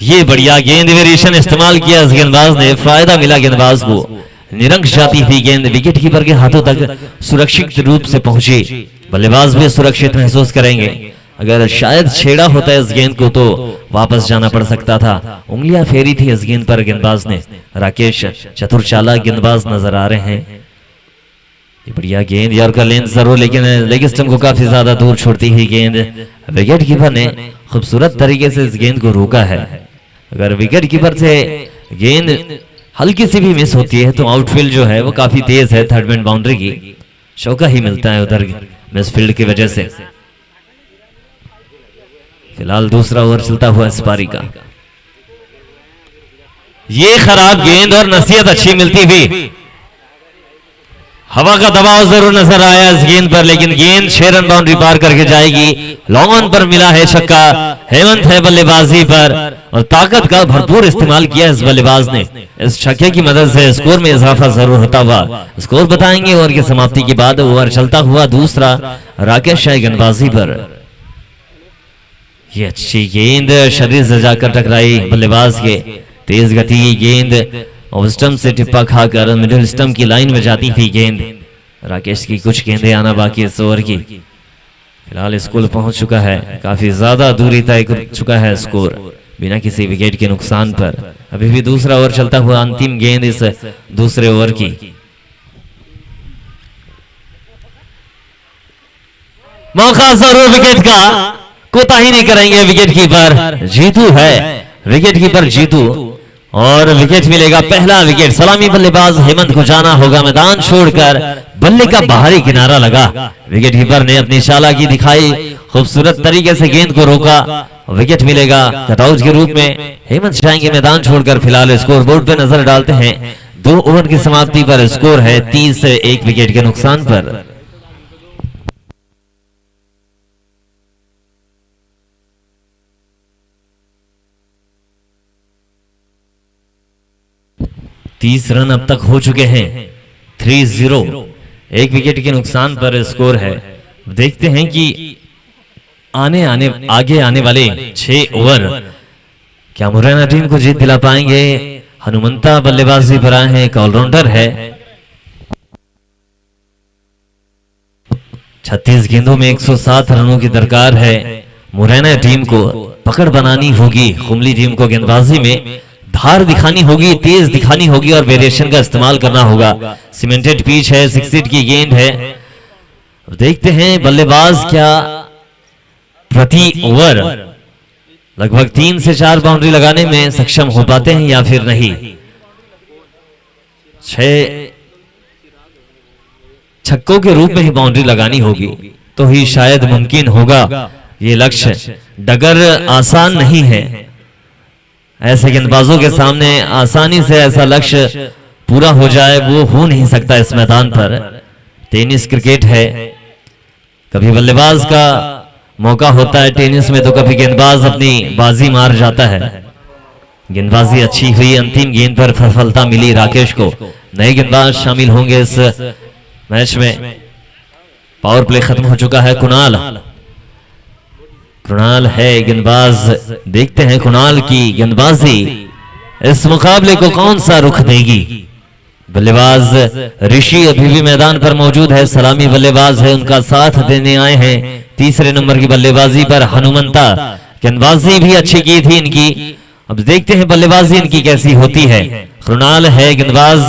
ये बढ़िया गेंद वेरिएशन इस्तेमाल किया इस गेंदबाज ने, फायदा मिला गेंदबाज को। निरंक जाती हुई गेंद विकेट कीपर के हाथों तक सुरक्षित रूप से पहुंची। बल्लेबाज भी सुरक्षित महसूस करेंगे। अगर शायद छेड़ा होता है इस गेंद को तो वापस जाना पड़ सकता था। उंगलियां फेरी थी इस गेंद पर गेंदबाज ने। राकेश चतुर चालाक गेंदबाज नजर आ रहे हैं। ये बढ़िया गेंद, यॉर्कर लेंथ जरूर, लेकिन लेग स्टंप को काफी ज्यादा दूर छोड़ती हुई गेंद। विकेट कीपर ने खूबसूरत तरीके से इस गेंद को रोका है। अगर विकेट कीपर से गेंद हल्की सी भी मिस होती है तो आउटफील्ड जो है वो काफी तेज है, थर्ड मैन बाउंड्री की चौका ही मिलता है उधर मिस फील्ड की वजह से। फिलहाल दूसरा ओवर चलता हुआ इस पारी का। ये खराब गेंद और नसीहत अच्छी मिलती हुई। हवा का दबाव जरूर नजर आया इस गेंद पर, लेकिन गेंद 6 रन बाउंड्री पार करके जाएगी। लॉन्ग ऑन पर मिला है छक्का। हेमंत है बल्लेबाजी पर और ताकत का भरपूर इस्तेमाल किया इस बल्लेबाज ने। इस छक्के की मदद से स्कोर में इजाफा जरूर होता हुआ। स्कोर बताएंगे ओवर की समाप्ति के बाद। ओवर चलता हुआ दूसरा, राकेश है गेंदबाजी पर। ये अच्छी गेंद शरीर से जाकर टकराई बल्लेबाज के। तेज गति की गेंद और स्टंप से टिप्पा खाकर मिडिल स्टंप की लाइन में जाती थी गेंद। राकेश की कुछ गेंदें आना बाकी इस ओवर की। फिलहाल स्कोर पहुंच चुका है, काफी ज्यादा दूरी तय कर चुका है स्कोर बिना किसी विकेट के नुकसान पर। अभी भी दूसरा ओवर चलता हुआ, अंतिम गेंद इस दूसरे ओवर की। मौका जरूर विकेट का, कोताही नहीं करेंगे विकेट कीपर। जीतू है विकेट कीपर जीतू और विकेट मिलेगा, पहला विकेट। सलामी बल्लेबाज हेमंत को जाना होगा मैदान छोड़कर। बल्ले का बाहरी किनारा लगा। विकेट कीपर ने अपनी चालाकी दिखाई, खूबसूरत तरीके से गेंद को रोका। विकेट मिलेगा कटआउट के रूप में। हेमंत जाएंगे मैदान छोड़कर। फिलहाल स्कोर बोर्ड पे नजर डालते हैं। 2 ओवर की समाप्ति पर स्कोर है 30-1 विकेट के नुकसान पर। तीस रन अब तक हो चुके हैं। 3-0 1 विकेट के नुकसान पर स्कोर है। देखते हैं कि आगे आने वाले 6 ओवर क्या मुरैना टीम को जीत दिला पाएंगे। हनुमंता बल्लेबाजी पर आए हैं, एक ऑलराउंडर है। 36 गेंदों में 107 रनों की दरकार है। मुरैना टीम को पकड़ बनानी होगी। कुमली टीम को गेंदबाजी में धार दिखानी होगी, तेज दिखानी होगी और वेरिएशन का इस्तेमाल करना होगा। सीमेंटेड पिच है, 6 फीट की गेंद है। देखते हैं बल्लेबाज क्या प्रति ओवर लगभग 3 से 4 बाउंड्री लगाने में सक्षम हो पाते हैं या फिर नहीं। 6 छक्कों के रूप में ही बाउंड्री लगानी होगी तो ही शायद मुमकिन होगा। ये लक्ष्य डगर आसान नहीं है। ऐसे गेंदबाजों के सामने आसानी से ऐसा लक्ष्य पूरा हो जाए वो हो नहीं सकता इस मैदान पर। टेनिस क्रिकेट है, कभी बल्लेबाज का मौका होता है टेनिस में तो कभी गेंदबाज अपनी बाजी मार जाता है। गेंदबाजी अच्छी हुई, अंतिम गेंद पर सफलता मिली राकेश को। नए गेंदबाज शामिल होंगे इस मैच में। पावर प्ले खत्म हो चुका है। कुणाल है गेंदबाज। देखते हैं कुणाल की गेंदबाजी इस मुकाबले को कौन सा रुख देगी। बल्लेबाज ऋषि अभी भी मैदान पर मौजूद है, सलामी बल्लेबाज है, उनका साथ देने आए हैं। तीसरे नंबर की बल्लेबाजी पर हनुमंता। गेंदबाजी भी अच्छी की थी इनकी। अब देखते हैं बल्लेबाजी इनकी कैसी होती है। कुणाल है गेंदबाज,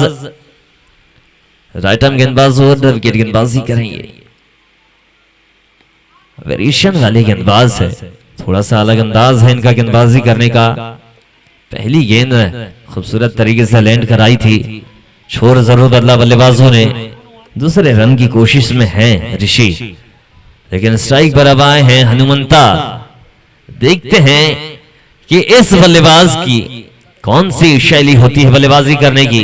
राइट आर्म गेंदबाज और विकेट गेंदबाजी करेंगे। वेरिएशन वाले गेंदबाज है, थोड़ा सा अलग अंदाज है इनका गेंदबाजी करने का। पहली गेंद खूबसूरत तरीके से लैंड कराई थी, छोर जरूर बदला बल्लेबाजों ने। दूसरे रन की कोशिश में है ऋषि, लेकिन स्ट्राइक पर अब आए हैं हनुमंता। देखते हैं कि इस बल्लेबाज की कौन सी शैली होती है बल्लेबाजी करने की।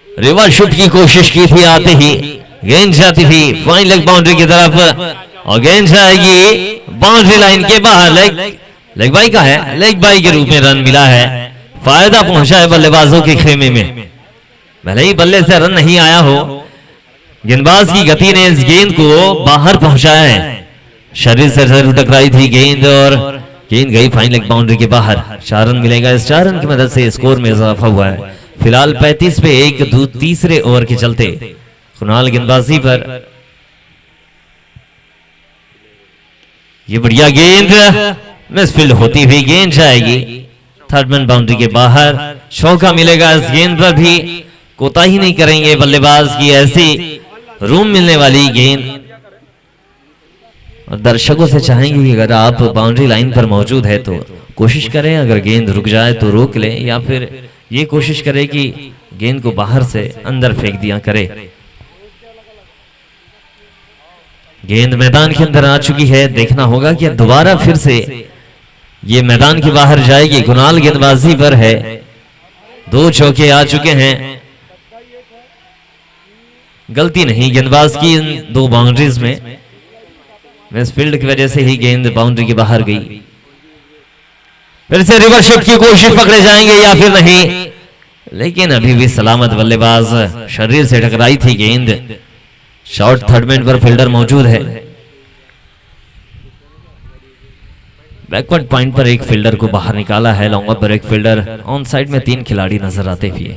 रिवर्स शॉट की कोशिश की थी, आते ही गेंद जाती थी फाइन लेग बाउंड्री की तरफ और गेंद जाएगी बाउंड्री लाइन के बाहर। लेग बाई का है, लेग बाई के रूप में रन मिला है, फायदा पहुंचा है बल्लेबाजों के खेमे में। भले ही बल्ले से रन नहीं आया हो, गेंदबाज की गति ने इस गेंद को बाहर पहुंचाया है। शरीर से जरूर टकराई थी गेंद और गेंद गई फाइन लेग बाउंड्री के बाहर। 4 रन मिलेगा, इस 4 रन की मदद से स्कोर में इजाफा हुआ है। फिलहाल 35 पे 1 तीसरे ओवर के चलते कुणाल गेंदबाजी पर। ये बढ़िया गेंद मिसफील्ड होती हुई गेंद जाएगी थर्ड मैन बाउंड्री के बाहर। चौका मिलेगा, इस गेंद पर भी कोताही नहीं करेंगे बल्लेबाज की, ऐसी रूम मिलने वाली गेंद। और दर्शकों से चाहेंगे कि अगर आप बाउंड्री लाइन पर मौजूद है तो कोशिश करें, अगर गेंद रुक जाए तो रोक लें, या फिर ये कोशिश करें कि गेंद को बाहर से अंदर फेंक दिया करे। गेंद मैदान के अंदर आ चुकी है, देखना होगा कि दोबारा फिर से ये मैदान के बाहर जाएगी। कुणाल गेंदबाजी पर है, 2 चौके आ चुके हैं। गलती नहीं गेंदबाज की इन 2 बाउंड्रीज में, मिसफील्ड की वजह से ही गेंद बाउंड्री के बाहर गई। फिर से रिवर्स शॉट की कोशिश, पकड़े जाएंगे या फिर नहीं, लेकिन अभी भी सलामत बल्लेबाज, शरीर से टकराई थी गेंद। शॉट थर्ड मैन पर फील्डर मौजूद है। बैकवर्ड पॉइंट पर एक फील्डर को बाहर निकाला है, लॉन्ग पर एक फील्डर, ऑन साइड में 3 खिलाड़ी नजर आते हुए।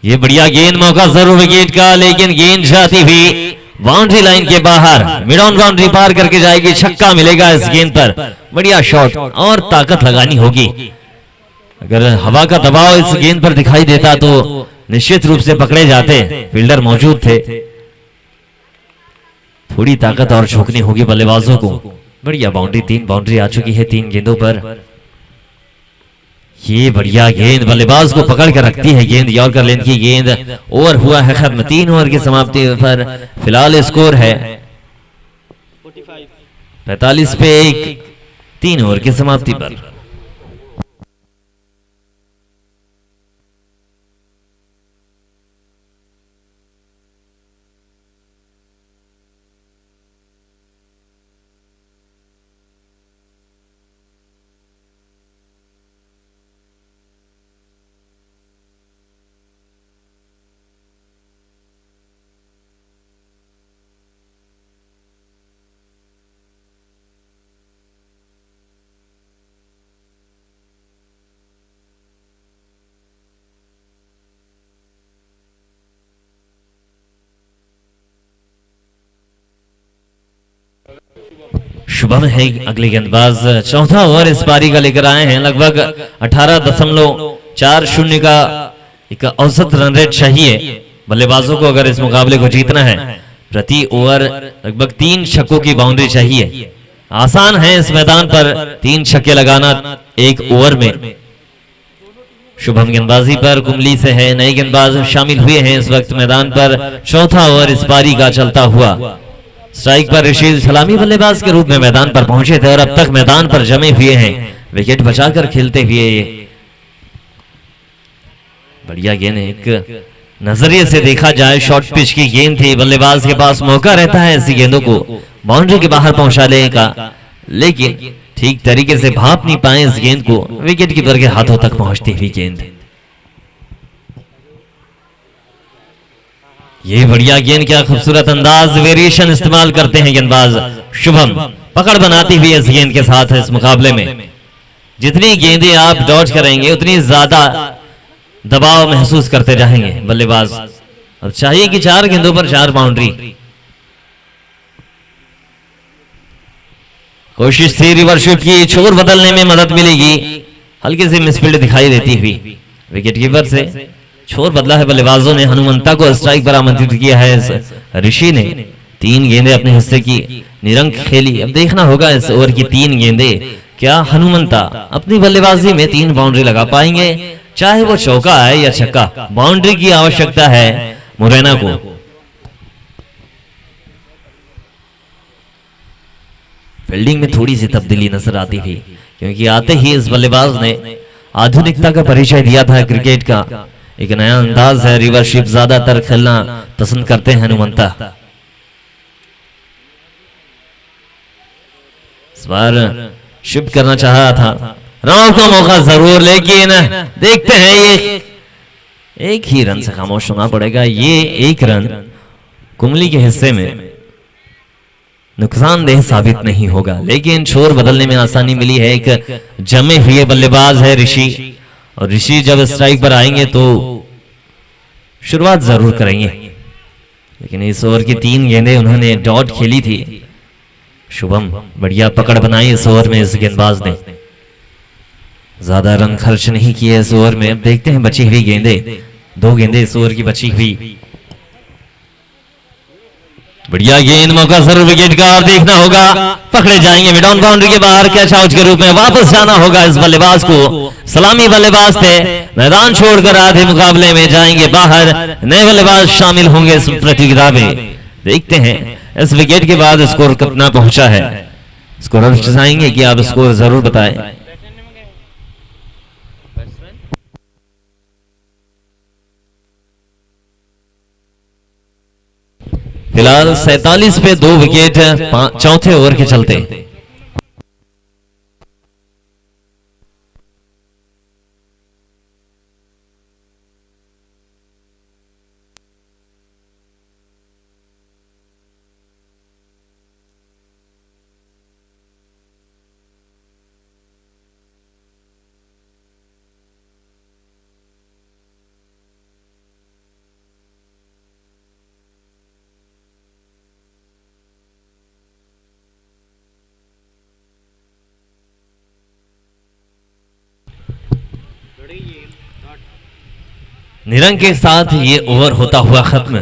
ये बढ़िया गेंद, मौका जरूर विकेट का, लेकिन गेंद जाती हुई बाउंड्री लाइन के बाहर, मिड ऑन बाउंड्री पार करके जाएगी। छक्का मिलेगा इस गेंद पर, बढ़िया शॉट, और ताकत लगानी होगी। अगर हवा का दबाव इस गेंद पर दिखाई देता तो निश्चित रूप से पकड़े जाते, फील्डर मौजूद थे। थोड़ी ताकत और झोंकनी होगी बल्लेबाजों को। बढ़िया बाउंड्री, 3 बाउंड्री आ चुकी है 3 गेंदों पर। ये बढ़िया गेंद बल्लेबाज को पकड़ कर रखती है गेंद, यॉर्कर लेंथ की गेंद। ओवर हुआ है खत्म, 3 ओवर की समाप्ति पर फिलहाल स्कोर है 45 पे 1, 3 ओवर की समाप्ति पर। शुभम है अगले गेंदबाज, चौथा ओवर इस पारी का लेकर आए हैं। लगभग 18.40 का एक औसत रन रेट चाहिए बल्लेबाजों को अगर इस मुकाबले को जीतना है। प्रति ओवर लगभग 3 छक्कों की बाउंड्री चाहिए। आसान है इस मैदान पर 3 छक्के लगाना 1 ओवर में। शुभम गेंदबाजी पर, कुमली से है, नए गेंदबाज शामिल हुए हैं इस वक्त मैदान पर। चौथा ओवर इस पारी का चलता हुआ। स्ट्राइक पर रशीद सलामी बल्लेबाज के रूप में मैदान पर पहुंचे थे और अब तक मैदान पर जमे हुए हैं, विकेट बचाकर खेलते हुए। बढ़िया गेंद, एक नजरिए से देखा जाए शॉर्ट पिच की गेंद थी, बल्लेबाज के पास मौका रहता है ऐसी गेंदों को बाउंड्री के बाहर पहुंचाने का, लेकिन ठीक तरीके से भाप नहीं पाए इस गेंद को, विकेट कीपर के हाथों तक पहुंचती हुई गेंद। ये बढ़िया गेंद, क्या खूबसूरत अंदाज, वेरिएशन इस्तेमाल करते हैं गेंदबाज शुभम, पकड़ बनाती हुई इस गेंद के साथ इस मुकाबले में। जितनी गेंदें आप डॉज करेंगे उतनी ज्यादा दबाव महसूस करते जाएंगे बल्लेबाज। अब चाहिए कि 4 गेंदों पर 4 बाउंड्री। कोशिश थी रिवर्स शॉट की, छोर बदलने में मदद मिलेगी, हल्की सी मिसफील्ड दिखाई देती हुई विकेट कीपर से। छोर बदला है बल्लेबाजों ने, हनुमंता को स्ट्राइक पर आमंत्रित किया है ऋषि ने। 3 गेंदें अपने हिस्से की निरंक खेली। अब देखना होगा इस ओवर की 3 गेंदें, क्या हनुमंता अपनी बल्लेबाजी में 3 बाउंड्री लगा पाएंगे, चाहे वो चौका है या छक्का। बाउंड्री की आवश्यकता है मुरैना को। फील्डिंग में थोड़ी सी तब्दीली नजर आती थी, क्योंकि आते ही इस बल्लेबाज ने आधुनिकता का परिचय दिया था क्रिकेट का। एक नया अंदाज है, रिवर्स ज्यादातर खेलना पसंद करते हैं हनुमंता। इस बार शिफ्ट करना चाहा था, राव का मौका जरूर, लेकिन देखते हैं ये एक ही रन से खामोश होना पड़ेगा। ये एक रन कुंबली के हिस्से में नुकसानदेह साबित नहीं होगा, लेकिन छोर बदलने में आसानी मिली है। एक जमे हुए बल्लेबाज है ऋषि, और ऋषि जब स्ट्राइक पर आएंगे तो शुरुआत जरूर करेंगे, लेकिन इस ओवर की 3 गेंदें उन्होंने डॉट खेली थी। शुभम बढ़िया पकड़ बनाई इस ओवर में इस गेंदबाज ने, ज्यादा रन खर्च नहीं किए इस ओवर में। अब देखते हैं बची हुई गेंदें, 2 गेंदें इस ओवर की बची हुई। बढ़िया गेंद, मौका जरूर विकेट का, और देखना होगा पकड़े जाएंगे मिड ऑन बाउंड्री के बाहर, कैच आउट के रूप में वापस जाना होगा इस बल्लेबाज को। सलामी बल्लेबाज थे, मैदान छोड़कर आधे मुकाबले में जाएंगे बाहर, नए बल्लेबाज शामिल होंगे इस प्रतियोगिता में। देखते हैं इस विकेट के बाद स्कोर कितना पहुंचा है। स्कोर चाहेंगे कि आप स्कोर जरूर बताएं। फिलहाल 47 पे 2 विकेट चौथे ओवर के चलते। निरंग के साथ ये ओवर होता हुआ खत्म।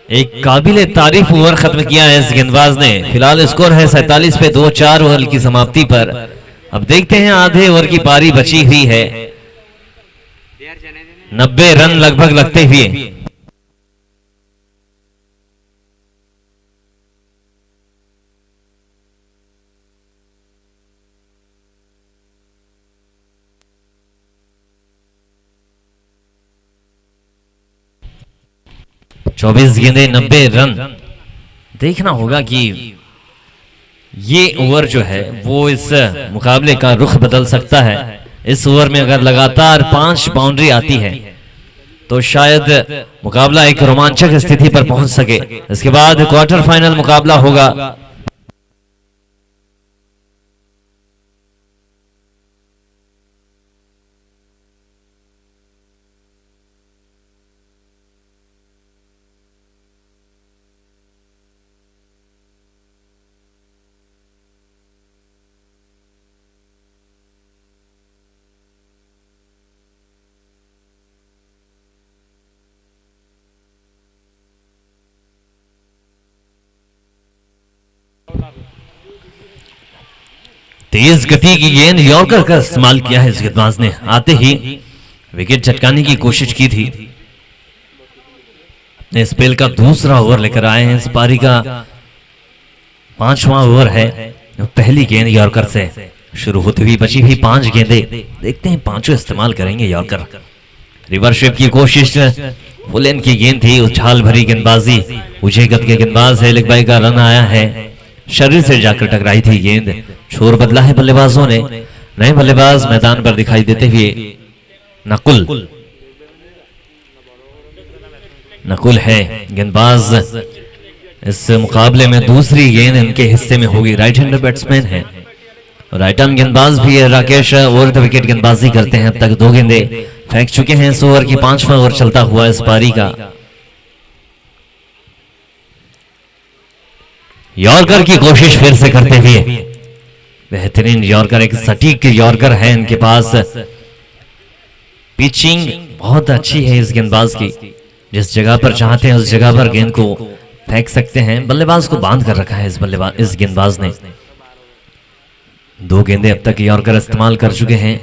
एक काबिले तारीफ ओवर खत्म किया है इस गेंदबाज ने। फिलहाल स्कोर है 47 पे 2, 4 ओवर की समाप्ति पर। अब देखते हैं आधे ओवर की पारी बची हुई है, 90 रन लगभग लगते हुए। चौबीस गेंदें 90 रन। देखना होगा कि ये ओवर जो है वो इस मुकाबले का रुख बदल सकता है। इस ओवर में अगर लगातार 5 बाउंड्री आती है तो शायद मुकाबला एक रोमांचक स्थिति पर पहुंच सके। इसके बाद क्वार्टर फाइनल मुकाबला होगा। तेज गति की गेंद यॉर्कर का इस्तेमाल किया है इस गेंदबाज ने। आते ही विकेट झटकाने की कोशिश की थी। अपने स्पेल का दूसरा ओवर लेकर आए हैं। इस पारी का 5वां ओवर है। पहली गेंद यॉर्कर से शुरू होती हुई बची हुई 5 गेंदें। देखते हैं 5 इस्तेमाल करेंगे यॉर्कर। रिवर्स स्वीप की कोशिश, फुल एंड की गेंद थी, उछाल भरी गेंदबाजी। ऊंचे कद के गेंदबाज है, लेग बाई का रन आया है। शरीर से जाकर टकराई थी गेंद। छोर बदला है बल्लेबाजों ने। नए बल्लेबाज मैदान पर दिखाई देते हुए नकुल है गेंदबाज। इस मुकाबले में दूसरी गेंद इनके हिस्से में होगी। राइट हैंडर बैट्समैन है, राइट आर्म गेंदबाज भी है राकेश। ओवर द विकेट गेंदबाजी करते हैं। अब तक 2 गेंदें फेंक चुके हैं। इस ओवर की 5वां ओवर चलता हुआ इस पारी का। यॉर्कर की कोशिश फिर से करते हुए। बेहतरीन यॉर्कर, एक सटीक यॉर्कर है इनके पास। पिचिंग बहुत अच्छी है इस गेंदबाज की। जिस जगह पर चाहते हैं उस जगह पर गेंद को फेंक सकते हैं। बल्लेबाज को बांध कर रखा है इस गेंदबाज ने। 2 गेंदें अब तक यॉर्कर इस्तेमाल कर चुके हैं।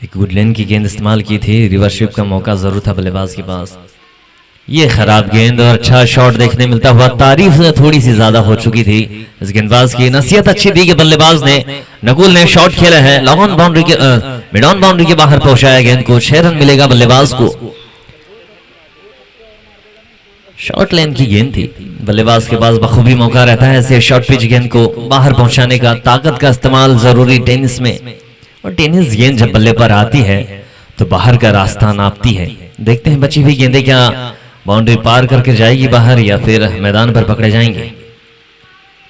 एक वुडलैंड की गेंद इस्तेमाल की थी। रिवर्स स्वीप का मौका जरूर था बल्लेबाज के पास। ये खराब गेंद और अच्छा शॉट देखने मिलता हुआ। तारीफ थोड़ी सी ज्यादा हो चुकी थी इस गेंदबाज की। नसीहत अच्छी दी कि बल्लेबाज ने नकुल ने शॉट खेला है, लॉन्ग ऑन बाउंड्री के मिड ऑन बाउंड्री के बाहर पहुंचाया गेंद को। 6 रन मिलेगा बल्लेबाज को। शॉर्ट लेन की गेंद थी, बल्लेबाज के पास बखूबी मौका रहता है ऐसे शॉर्ट पिच गेंद को बाहर पहुंचाने का। ताकत का इस्तेमाल जरूरी टेनिस में, और टेनिस गेंद जब बल्ले पर आती है तो बाहर का रास्ता नापती है। देखते हैं बची हुई गेंदें क्या बाउंड्री पार करके जाएगी बाहर या फिर मैदान पर पकड़े जाएंगे।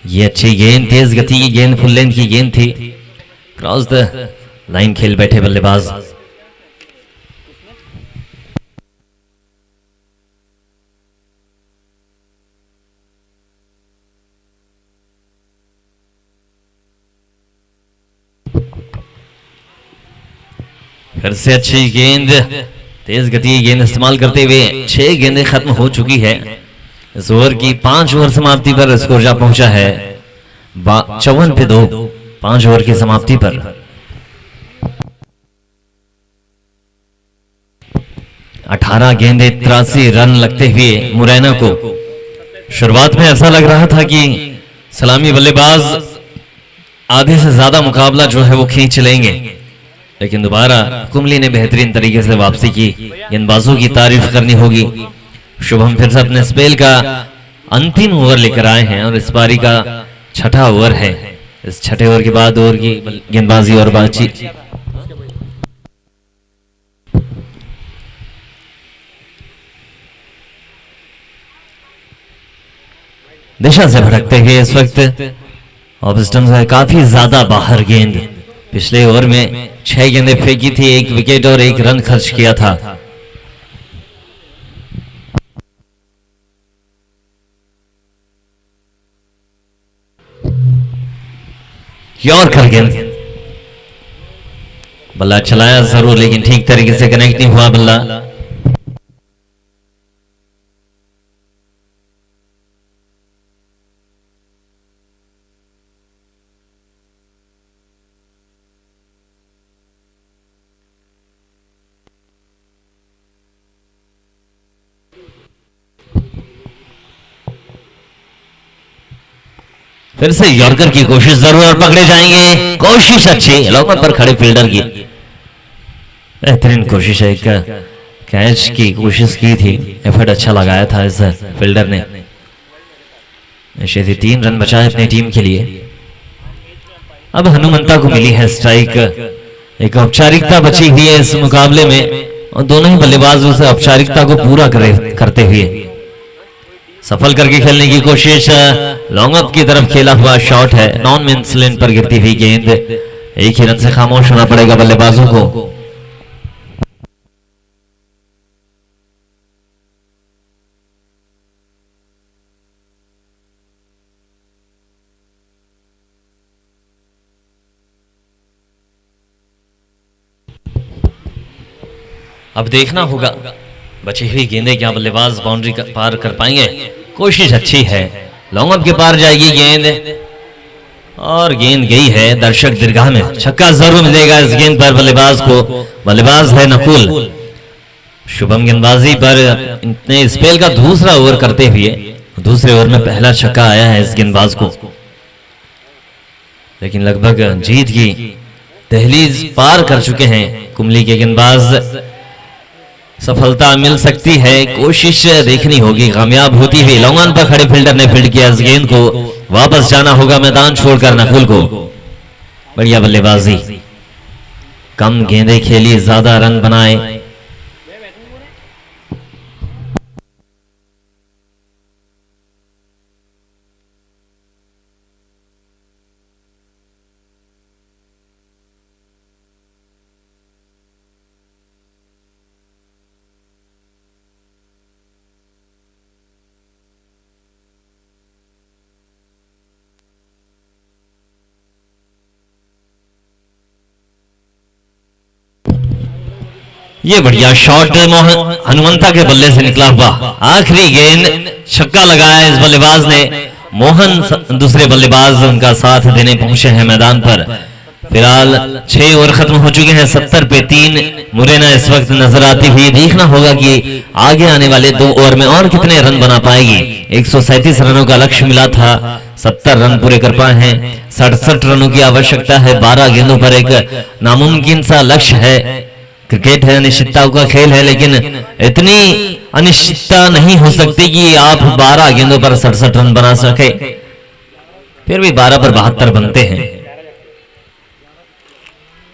ये अच्छी गेंद, तेज गति की गेंद, फुल लेंथ की गेंद थी। क्रॉस द लाइन खेल बैठे बल्लेबाज। फिर से अच्छी गेंद, तेज गति की गेंद इस्तेमाल करते हुए 6 गेंदें खत्म हो चुकी है। इस ओवर की 5 ओवर समाप्ति पर स्कोर जा पहुंचा है 54 पे 2। 5 ओवर की समाप्ति पर 18 गेंदें 83 रन लगते हुए मुरैना को। शुरुआत में ऐसा लग रहा था कि सलामी बल्लेबाज आधे से ज्यादा मुकाबला जो है वो खींच लेंगे, लेकिन दोबारा कुमली ने बेहतरीन तरीके से वापसी की। गेंदबाजों की तारीफ करनी होगी। शुभम फिर से अपने स्पेल का अंतिम ओवर लेकर आए हैं और इस पारी का 6ठा ओवर है। इस 6ठे ओवर के बाद ओवर की गेंदबाजी और बातचीत। दिशा से भटकते हुए इस वक्त ऑफ स्टंप से काफी ज्यादा बाहर गेंद। पिछले ओवर में 6 गेंदें फेंकी थी, 1 विकेट और 1 रन खर्च किया था। यॉर्कर गेंद, बल्ला चलाया जरूर लेकिन ठीक तरीके से कनेक्ट नहीं हुआ बल्ला। फिर से यॉर्कर की कोशिश जरूर और पकड़े जाएंगे। कोशिश अच्छी, लॉन्ग पर खड़े फील्डर की बेहतरीन कोशिश है। एक कैच की कोशिश की थी, एफर्ट अच्छा लगाया था इस फील्डर ने। निश्चित 3 रन बचाए अपनी टीम के लिए। अब हनुमंता को मिली है स्ट्राइक। एक औपचारिकता बची हुई है इस मुकाबले में और दोनों ही बल्लेबाज उस औपचारिकता को पूरा करते हुए सफल करके खेलने की कोशिश। लॉन्ग अप की तरफ खेला हुआ शॉट है, नॉन मिस लेन पर गिरती हुई गेंद। एक ही रन से खामोश होना पड़ेगा बल्लेबाजों को। अब देखना होगा बची हुई गेंदें क्या बल्लेबाज बाउंड्री पार कर पाएंगे। कोशिश अच्छी है, लॉन्ग अप के पार जाएगी गेंद और गेंद गई है दर्शक दीर्घा में। छक्का जरूर मिलेगा इस गेंद पर बल्लेबाज को। बल्लेबाज है नकुल। शुभम गेंदबाजी पर इतने स्पेल का दूसरा ओवर करते हुए दूसरे ओवर में पहला छक्का आया है इस गेंदबाज को, लेकिन लगभग जीत की दहलीज पार कर चुके हैं कुमली के गेंदबाज। सफलता मिल सकती है, कोशिश देखनी होगी कामयाब होती हुई। लॉन्ग ऑन पर खड़े फील्डर ने फील्ड किया इस गेंद को। वापस जाना होगा मैदान छोड़कर नकुल को। बढ़िया बल्लेबाजी, कम गेंदें खेली, ज्यादा रन बनाए। ये बढ़िया शॉट मोहन हनुमंता के बल्ले से निकला हुआ। आखिरी गेंद, छक्का लगाया इस बल्लेबाज ने। मोहन दूसरे बल्लेबाज उनका साथ देने पहुंचे हैं मैदान पर। फिलहाल 6 ओवर खत्म हो चुके हैं, 70 पे 3 मुरैना इस वक्त नजर आती हुई। देखना होगा कि आगे आने वाले 2 ओवर में और कितने रन बना पाएगी। 137 रनों का लक्ष्य मिला था, 70 रन पूरे कर पाए हैं। 67 रनों की आवश्यकता है, 12 गेंदों पर एक नामुमकिन सा लक्ष्य है। क्रिकेट है, अनिश्चितताओं का खेल है, लेकिन इतनी अनिश्चितता नहीं हो सकती कि आप 12 गेंदों पर 67 रन बना सके। फिर भी 12 पर 72 बनते हैं।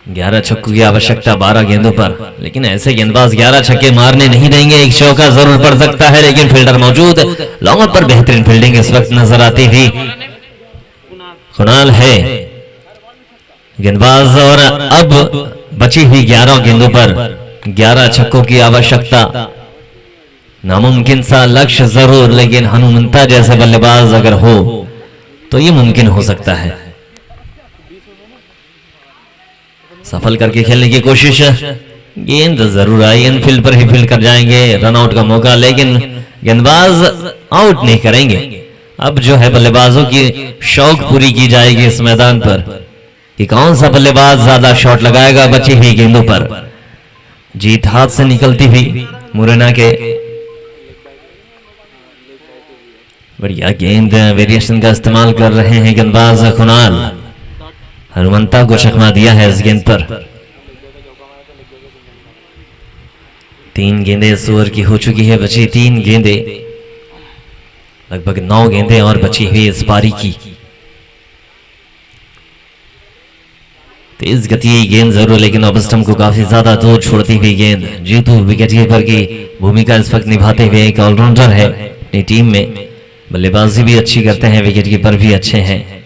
11 छक्कों की आवश्यकता 12 गेंदों पर, लेकिन ऐसे गेंदबाज 11 छक्के मारने नहीं देंगे। एक चौका जरूर पड़ सकता है, लेकिन फील्डर मौजूद। लॉन्ग ऑफ पर बेहतरीन फील्डिंग इस वक्त नजर आती थी। कुणाल है गेंदबाज, और अब बची हुई 11 गेंदों पर 11 छक्कों की आवश्यकता। नामुमकिन सा लक्ष्य जरूर, लेकिन हनुमंता जैसे बल्लेबाज अगर हो तो ये मुमकिन हो सकता है। सफल करके खेलने की कोशिश, गेंद जरूर आई, इनफील्ड पर ही फील्ड कर जाएंगे। रनआउट का मौका, लेकिन गेंदबाज आउट नहीं करेंगे। अब जो है बल्लेबाजों की शौक पूरी की जाएगी इस मैदान पर कि कौन सा बल्लेबाज ज्यादा शॉट लगाएगा बची हुई गेंदों पर। जीत हाथ से निकलती हुई मुरैना के। बढ़िया गेंद, वेरिएशन का इस्तेमाल कर रहे हैं गेंदबाज कुणाल। हनुमंता को चकमा दिया है इस गेंद पर। 3 गेंदें इस ओवर की हो चुकी है, बची 3 गेंदें, लगभग 9 गेंदें और बची हुई इस पारी की। तेज गति गेंद जरूर, लेकिन ऑबस्टम को काफी ज्यादा दूर छोड़ती हुई गेंद। जीतू विकेटकीपर की भूमिका इस वक्त निभाते हुए एक ऑलराउंडर है अपनी टीम में। बल्लेबाजी भी अच्छी करते हैं, विकेटकीपर भी अच्छे हैं।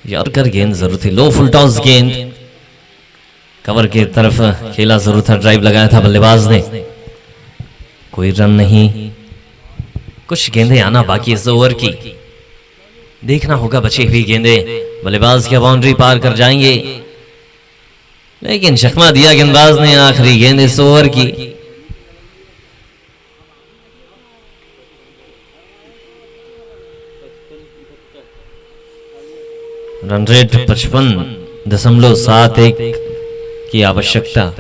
यॉर्कर गेंद जरूर थी, लो फुल टॉस गेंद, कवर की तरफ खेला जरूर था, ड्राइव लगाया था बल्लेबाज ने, कोई रन नहीं। कुछ गेंदें आना बाकी इस ओवर की, देखना होगा बची हुई गेंदें बल्लेबाज क्या बाउंड्री पार कर जाएंगे, लेकिन चकमा दिया गेंदबाज ने आखिरी गेंद इस ओवर की। रन रेट 55.71 की आवश्यकता।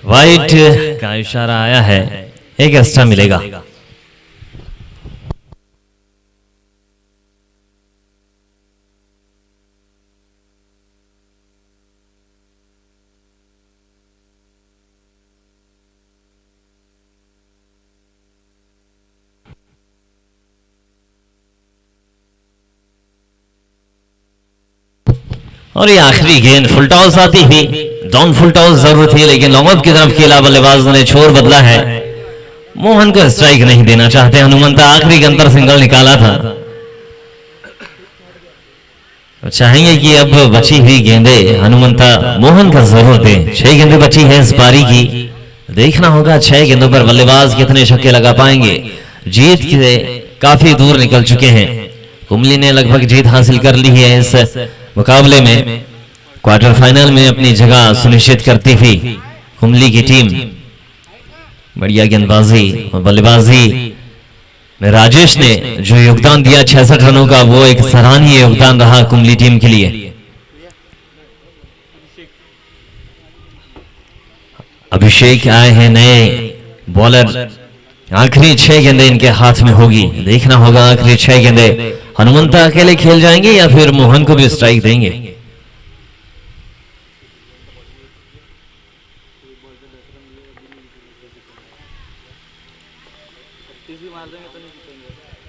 वाइट का इशारा आया है, एक एक्स्ट्रा मिलेगा। और ये आखिरी गेंद फुल टॉस आती हुई, डाउन फुल टॉस जरूर थी, लेकिन लॉन्ग ऑफ की तरफ खेला, बल्लेबाज ने छोर बदला है। मोहन को स्ट्राइक नहीं देना चाहते हनुमंता, आखिरी गेंद पर सिंगल निकाला था। चाहेंगे कि अब बची हुई गेंदें हनुमंता मोहन का जरूर दें। 6 गेंदें बची है इस पारी की, देखना होगा 6 गेंदों पर बल्लेबाज कितने छक्के लगा पाएंगे। जीत के काफी दूर निकल चुके हैं, कुंबली ने लगभग जीत हासिल कर ली है इस मुकाबले में। क्वार्टर फाइनल में अपनी जगह सुनिश्चित करती हुई कुंबली की टीम। बढ़िया गेंदबाजी और बल्लेबाजी में राजेश ने जो योगदान दिया 66 रनों का, वो एक सराहनीय योगदान रहा कुंबली टीम के लिए। अभिषेक आए हैं नए बॉलर, आखिरी 6 गेंदें इनके हाथ में होगी, देखना होगा आखिरी 6 गेंदें हनुमंता अकेले खेल जाएंगे या फिर मोहन को भी स्ट्राइक देंगे।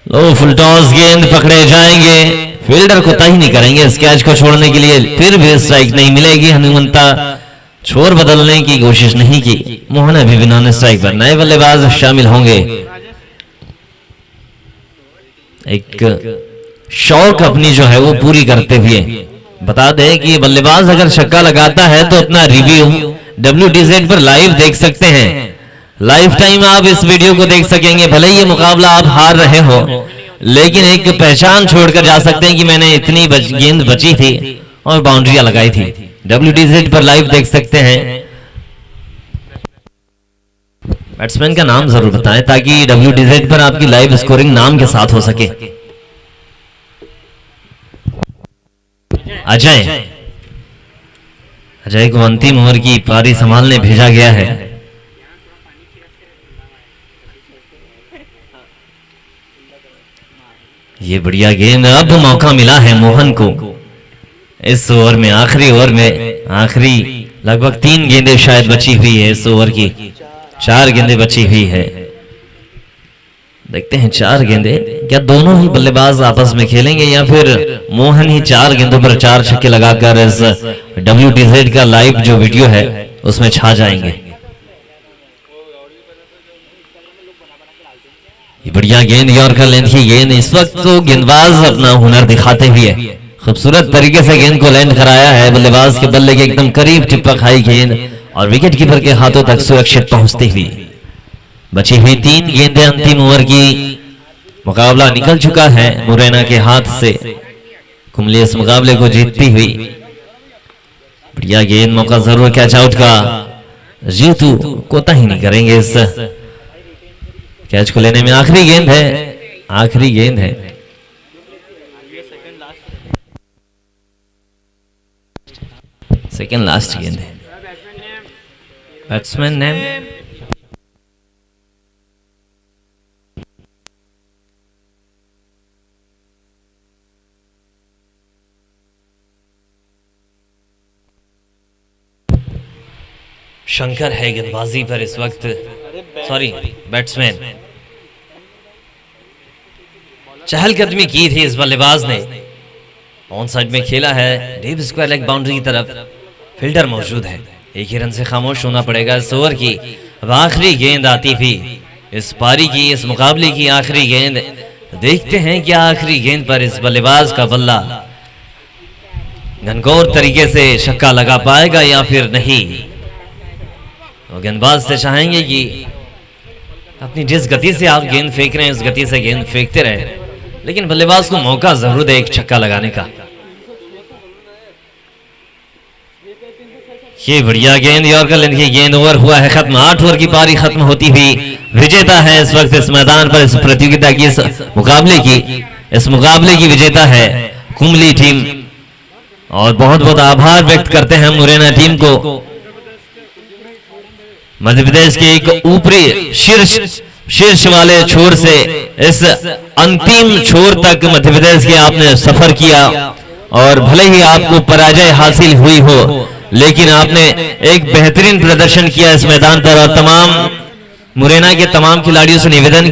लो फुल टॉस गेंद पकड़े जाएंगे, फील्डर को तय नहीं करेंगे इस कैच को छोड़ने के लिए, फिर भी स्ट्राइक नहीं मिलेगी। हनुमंता छोर बदलने की कोशिश नहीं की, मोहन अभी भी नॉन स्ट्राइक पर। नए बल्लेबाज शामिल होंगे। एक शौक अपनी जो है वो पूरी करते हुए बता दें कि बल्लेबाज अगर छक्का लगाता है तो अपना रिव्यू WTZ पर लाइव देख सकते हैं। लाइफ टाइम आप इस वीडियो को देख सकेंगे, भले ही ये मुकाबला आप हार रहे हो, लेकिन एक पहचान छोड़कर जा सकते हैं कि मैंने इतनी गेंद बची थी और बाउंड्रियां लगाई थी। WTZ पर लाइव देख सकते हैं। बैट्समैन का नाम जरूर बताएं ताकि WTZ पर आपकी लाइव स्कोरिंग नाम के साथ हो सके। अजय को अंतिम ओवर की पारी संभालने भेजा गया है। ये बढ़िया गेंद, अब मौका मिला है मोहन को इस ओवर में, आखिरी ओवर में, आखिरी लगभग 3 गेंदें शायद बची हुई है इस ओवर की, 4 गेंदें बची हुई है। देखते हैं 4 गेंदें, क्या दोनों ही बल्लेबाज आपस में खेलेंगे या फिर मोहन ही 4 गेंदों पर 4 छक्के लगाकर इस WTZ का लाइव जो वीडियो है उसमें छा जाएंगे। ये बढ़िया गेंद, यॉर्कर लेंथ की गेंद। इस वक्त तो गेंदबाज अपना हुनर दिखाते हुए खूबसूरत तरीके से गेंद को लैंड कराया है। बल्लेबाज के बल्ले के एकदम करीब टिप्पा खाई गेंद और विकेट कीपर के हाथों तक सुरक्षित पहुंचती हुई। बची हुई 3 गेंदें अंतिम ओवर की, मुकाबला निकल चुका है मुरैना के हाथ से। कुंबले इस मुकाबले को जीतती हुई। बढ़िया गेंद, मौका जरूर कैच आउट का। जीतू कोताही नहीं करेंगे इस कैच को लेने में। आखिरी गेंद है, आखिरी गेंद है। सेकंड लास्ट गेंद है। बैट्समैन नेम शंकर है गेंदबाजी पर इस वक्त, सॉरी बैट्समैन। चहलकदमी की थी इस बल्लेबाज ने, ऑन साइड में खेला है, डीप स्क्वायर लेग बाउंड्री की तरफ फील्डर मौजूद है। एक ही रन से खामोश होना पड़ेगा इस ओवर की। अब आखिरी गेंद आती थी इस पारी की, इस मुकाबले की आखिरी गेंद। देखते हैं क्या आखिरी गेंद पर इस बल्लेबाज का बल्ला घनघोर तरीके से छक्का लगा पाएगा या फिर नहीं। तो गेंदबाज से चाहेंगे कि अपनी जिस गति से आप गेंद फेंक रहे हैं उस गति से गेंद फेंकते रहे, लेकिन बल्लेबाज को मौका जरूर दे एक छक्का लगाने का। ये बढ़िया गेंद, यॉर्कर लेंथ की गेंद। ओवर हुआ है खत्म, 8 ओवर की पारी खत्म होती हुई। विजेता है इस वक्त इस मैदान पर, इस प्रतियोगिता की, इस मुकाबले की विजेता है कुंबली टीम। और बहुत बहुत आभार व्यक्त करते हैं मुरैना टीम को। मध्य प्रदेश के एक ऊपरी शीर्ष वाले छोर से इस अंतिम छोर तक मध्य प्रदेश के आपने सफर किया और भले ही आपको पराजय हासिल हुई हो, लेकिन आपने एक बेहतरीन प्रदर्शन किया इस मैदान पर। और तमाम मुरैना के तमाम खिलाड़ियों से निवेदन